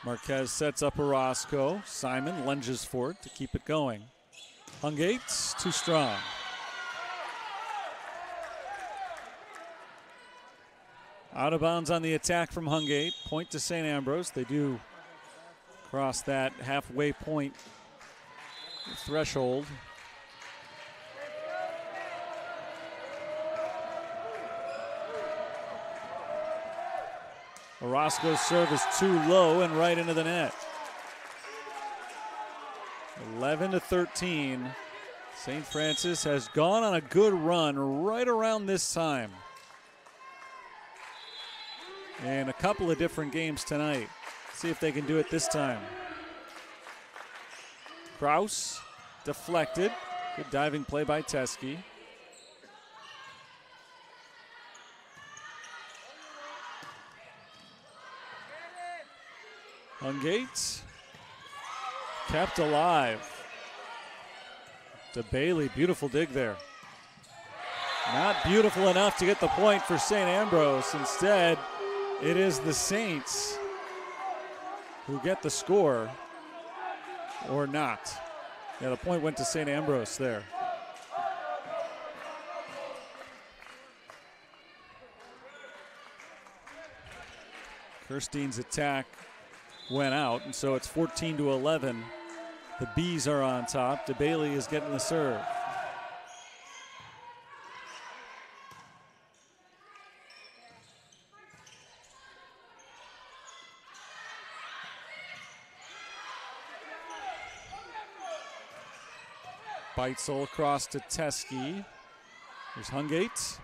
Marquez sets up Orozco. Simon lunges for it to keep it going. Hungate's too strong. Out of bounds on the attack from Hungate. Point to St. Ambrose. They do cross that halfway point threshold. Orozco's serve is too low and right into the net. 11-13. St. Francis has gone on a good run right around this time. In a couple of different games tonight. See if they can do it this time. Kraus deflected. Good diving play by Teske. Hungate kept alive. To Bailey, beautiful dig there. Not beautiful enough to get the point for St. Ambrose. Instead, it is the Saints who get the score, or not. Yeah, the point went to St. Ambrose there. Kirstein's attack went out, and so it's 14-11. The Bees are on top. DeBailey is getting the serve. Beitzel across to Teske. There's Hungate.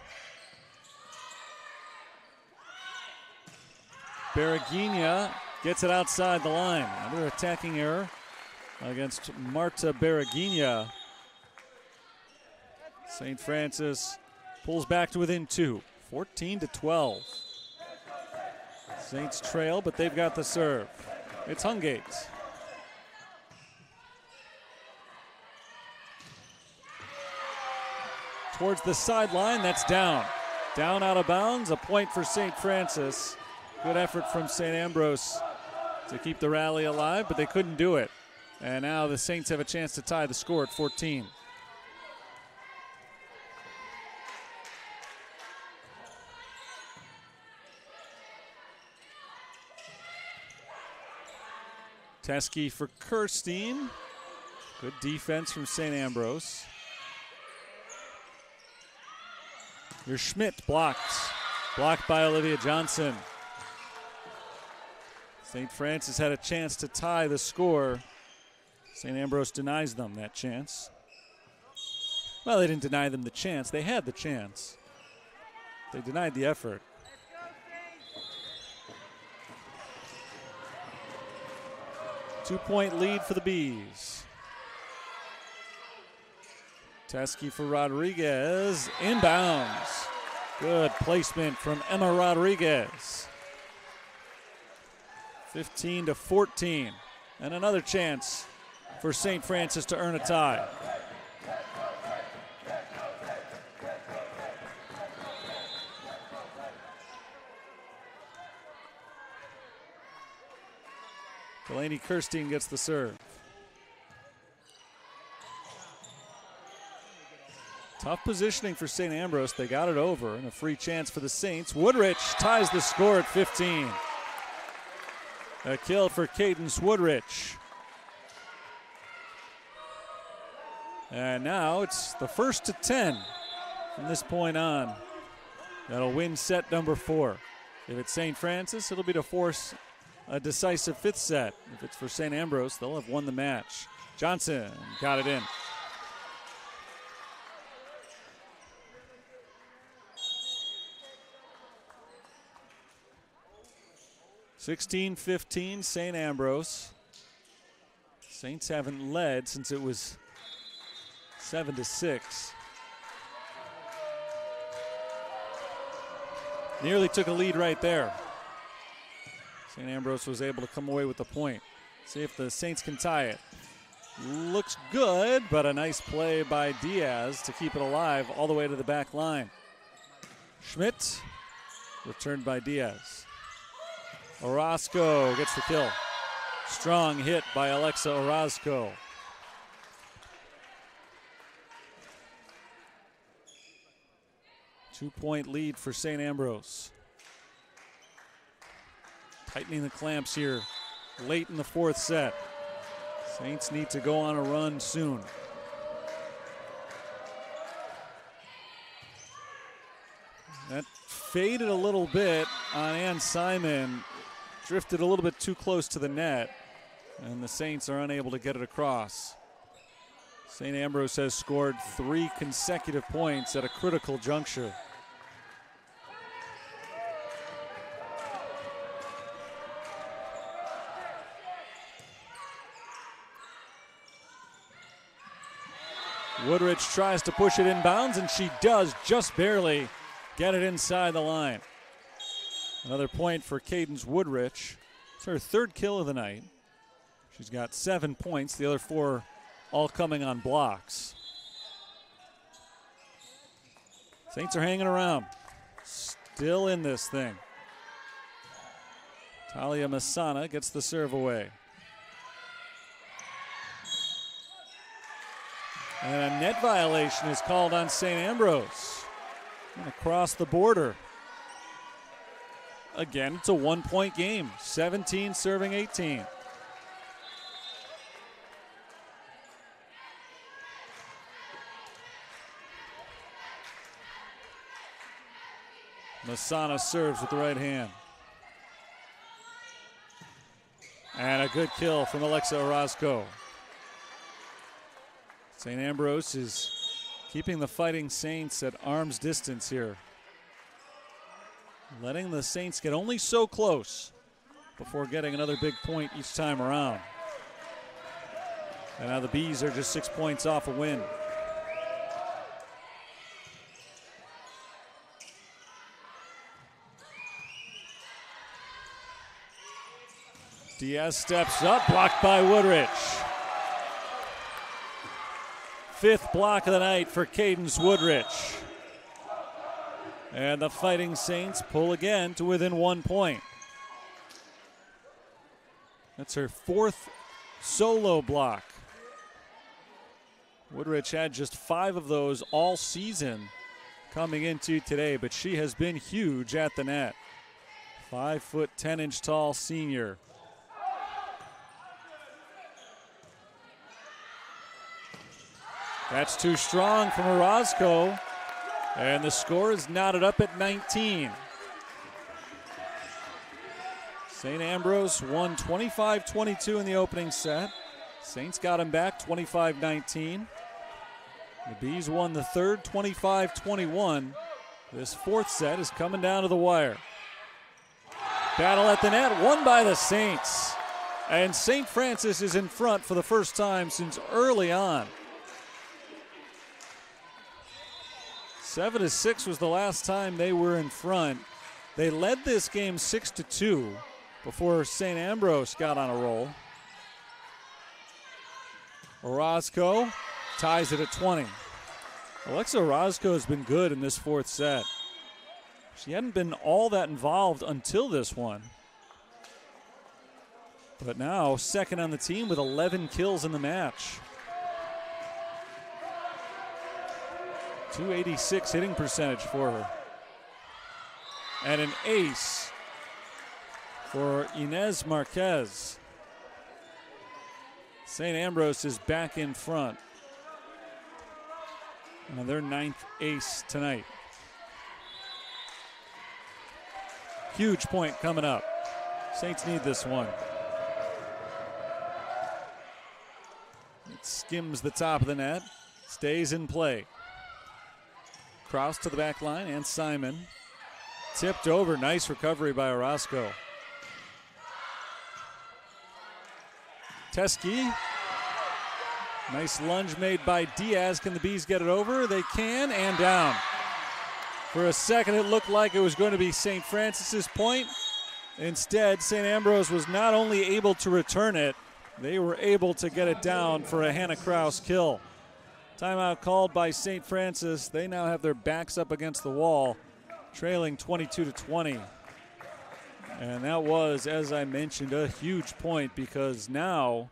Berreguinha gets it outside the line. Another attacking error against Marta Berreguinha. St. Francis pulls back to within 2, 14-12. Saints trail, but they've got the serve. It's Hungate. Towards the sideline, that's down. Down out of bounds, a point for St. Francis. Good effort from St. Ambrose to keep the rally alive, but they couldn't do it. And now the Saints have a chance to tie the score at 14. Teskey for Kirstein. Good defense from St. Ambrose. Your Schmidt blocked. Blocked by Olivia Johnson. St. Francis had a chance to tie the score. St. Ambrose denies them that chance. Well, they didn't deny them the chance. They had the chance. They denied the effort. Two-point lead for the Bees. Teskey for Rodriguez. Inbounds. Good placement from Emma Rodriguez. 15-14. And another chance for St. Francis to earn a tie. Delaney Kirstein gets the serve. Tough positioning for St. Ambrose. They got it over, and a free chance for the Saints. Woodrich ties the score at 15. A kill for Cadence Woodrich. And now it's the first to 10 from this point on. That'll win set number 4. If it's St. Francis, it'll be to force a decisive 5th set. If it's for St. Ambrose, they'll have won the match. Johnson got it in. (16-15) St. Ambrose. Saints haven't led since it was 7-6. Nearly took a lead right there. St. Ambrose was able to come away with the point. See if the Saints can tie it. Looks good, but a nice play by Diaz to keep it alive all the way to the back line. Schmidt, returned by Diaz. Orozco gets the kill. Strong hit by Alexa Orozco. Two-point lead for St. Ambrose. Tightening the clamps here late in the 4th set. Saints need to go on a run soon. That faded a little bit on Ann Simon. Drifted a little bit too close to the net, and the Saints are unable to get it across. St. Ambrose has scored 3 consecutive points at a critical juncture. Woodrich tries to push it inbounds, and she does just barely get it inside the line. Another point for Cadence Woodrich. It's her 3rd kill of the night. She's got 7 points, the other 4 all coming on blocks. Saints are hanging around. Still in this thing. Talia Masana gets the serve away. And a net violation is called on St. Ambrose. And across the border. Again, it's a 1-point game. 17 serving 18. Masana serves with the right hand. And a good kill from Alexa Orozco. St. Ambrose is keeping the Fighting Saints at arm's distance here. Letting the Saints get only so close before getting another big point each time around. And now the Bees are just 6 points off a win. Diaz steps up, blocked by Woodrich. 5th block of the night for Cadence Woodrich. And the Fighting Saints pull again to within 1 point. That's her 4th solo block. Woodrich had just 5 of those all season coming into today, but she has been huge at the net. 5 foot 10 inch tall senior. That's too strong from Orozco, and the score is knotted up at 19. St. Ambrose won 25-22 in the opening set. Saints got him back 25-19. The Bees won the third 25-21. This fourth set is coming down to the wire. Battle at the net, won by the Saints. And St. Francis is in front for the first time since early on. 7-6 was the last time they were in front. They led this game 6-2 before St. Ambrose got on a roll. Orozco ties it at 20. Alexa Orozco has been good in this fourth set. She hadn't been all that involved until this one. But now second on the team with 11 kills in the match. .286 hitting percentage for her. And an ace for Inez Marquez. St. Ambrose is back in front. And their 9th ace tonight. Huge point coming up. Saints need this one. It skims the top of the net, stays in play. Cross to the back line, and Simon. Tipped over, nice recovery by Orozco. Teskey. Nice lunge made by Diaz. Can the Bees get it over? They can, and down. For a second, it looked like it was going to be St. Francis's point. Instead, St. Ambrose was not only able to return it, they were able to get it down for a Hannah Kraus kill. Timeout called by St. Francis. They now have their backs up against the wall, trailing 22-20. And that was, as I mentioned, a huge point because now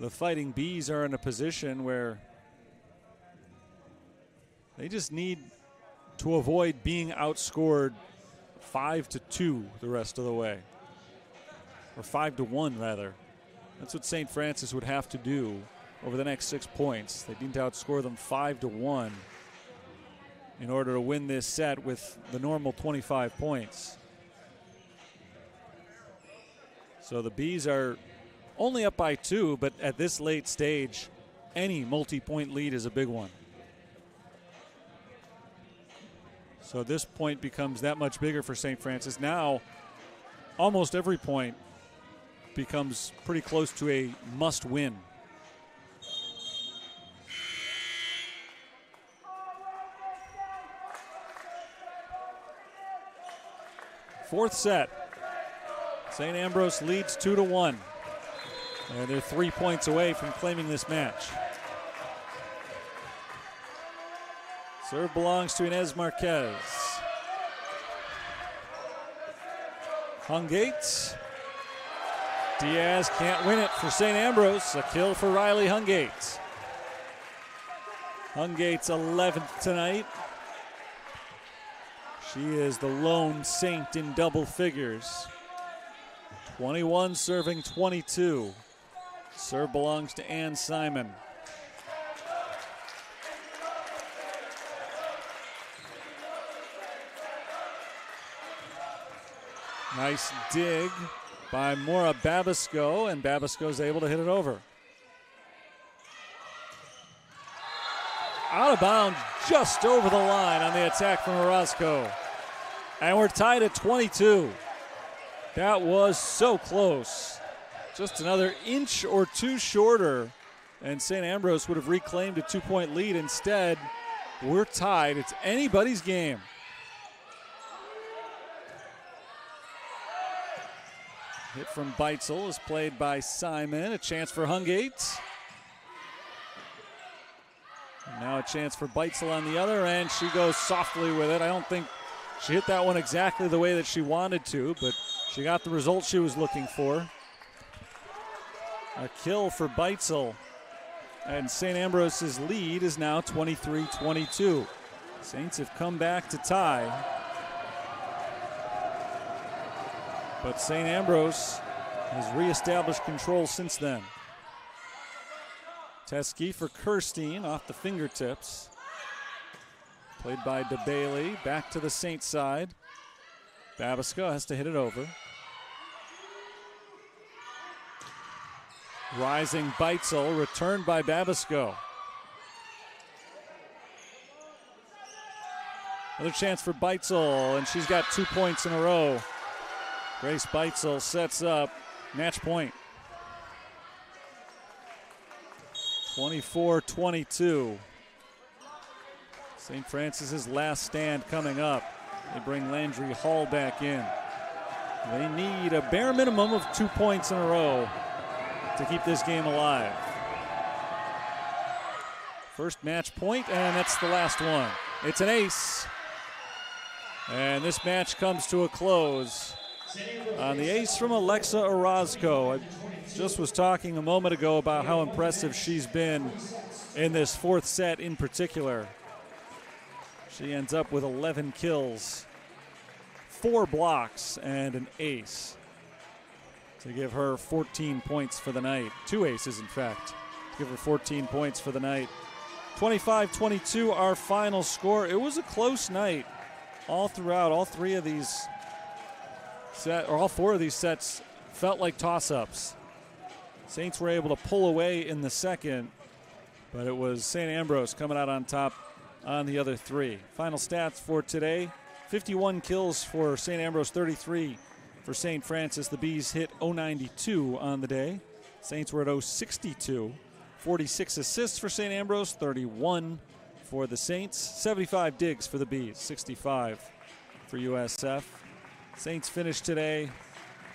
the Fighting Bees are in a position where they just need to avoid being outscored 5-2 the rest of the way. Or 5-1 rather. That's what St. Francis would have to do over the next 6 points. They need to outscore them 5-1 in order to win this set with the normal 25 points. So the Bees are only up by 2, but at this late stage, any multi-point lead is a big one. So this point becomes that much bigger for St. Francis. Now, almost every point becomes pretty close to a must-win. Fourth set. St. Ambrose leads 2-1. And they're 3 points away from claiming this match. Serve belongs to Inez Marquez. Hungate. Diaz can't win it for St. Ambrose. A kill for Riley Hungate. Hungate's 11th tonight. She is the lone Saint in double figures. 21 serving 22. Serve belongs to Ann Simon. Nice dig by Maura Babisco, and Babisco's able to hit it over. Out of bounds, just over the line on the attack from Orozco. And we're tied at 22. That was so close. Just another inch or two shorter, and St. Ambrose would have reclaimed a 2-point lead. Instead, we're tied. It's anybody's game. Hit from Beitzel is played by Simon. A chance for Hungate. And now a chance for Beitzel on the other, and she goes softly with it. I don't think she hit that one exactly the way that she wanted to, but she got the result she was looking for. A kill for Beitzel. And St. Ambrose's lead is now 23-22. Saints have come back to tie. But St. Ambrose has reestablished control since then. Teskey for Kirstein off the fingertips. Played by DeBailey. Back to the Saints side. Babisko has to hit it over. Rising Beitzel, returned by Babisko. Another chance for Beitzel, and she's got 2 points in a row. Grace Beitzel sets up match point. 24-22. St. Francis's last stand coming up. They bring Landry Hall back in. They need a bare minimum of 2 points in a row to keep this game alive. First match point, and that's the last one. It's an ace. And this match comes to a close on the ace from Alexa Orozco. I just was talking a moment ago about how impressive she's been in this fourth set in particular. She ends up with 11 kills, 4 blocks, and an ace to give her 14 points for the night. 2 aces, in fact, to give her 14 points for the night. 25-22, our final score. It was a close night all throughout. All 4 of these sets felt like toss-ups. Saints were able to pull away in the second, but it was St. Ambrose coming out on top on the other 3. Final stats for today: 51 kills for St. Ambrose, 33 for St. Francis. The Bees hit 092 on the day. Saints were at 062. 46 assists for St. Ambrose, 31 for the Saints. 75 digs for the Bees, 65 for USF. Saints finished today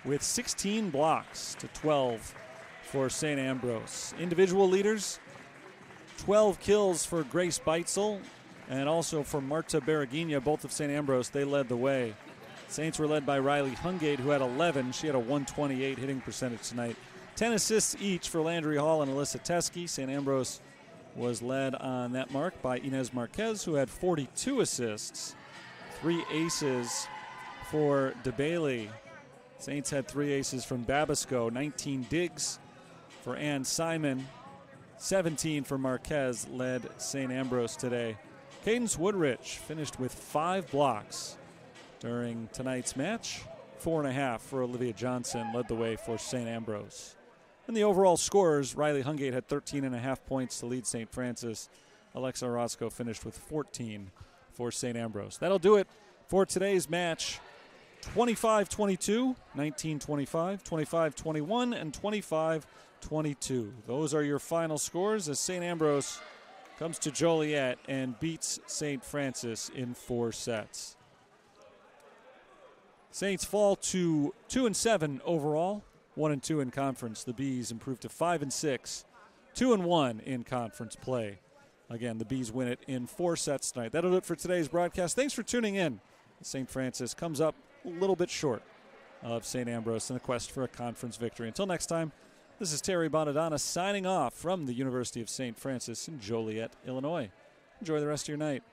with 16 blocks to 12 for St. Ambrose. Individual leaders: 12 kills for Grace Beitzel and also for Marta Beragina, both of St. Ambrose. They led the way. Saints were led by Riley Hungate, who had 11. She had a 128 hitting percentage tonight. 10 assists each for Landry Hall and Alyssa Teskey. St. Ambrose was led on that mark by Inez Marquez, who had 42 assists. 3 aces for DeBailey. Saints had 3 aces from Babisko. 19 digs for Ann Simon. 17 for Marquez led St. Ambrose today. Cadence Woodrich finished with 5 blocks during tonight's match. 4.5 for Olivia Johnson led the way for St. Ambrose. And the overall scores: Riley Hungate had 13.5 points to lead St. Francis. Alexa Orozco finished with 14 for St. Ambrose. That'll do it for today's match. 25-22, 19-25, 25-21, and 25-22. Those are your final scores as St. Ambrose comes to Joliet and beats St. Francis in 4 sets. Saints fall to 2-7 overall, 1-2 in conference. The Bees improve to 5-6, 2-1 in conference play. Again, the Bees win it in 4 sets tonight. That'll do it for today's broadcast. Thanks for tuning in. St. Francis comes up a little bit short of St. Ambrose in the quest for a conference victory. Until next time, this is Terry Bonadonna signing off from the University of St. Francis in Joliet, Illinois. Enjoy the rest of your night.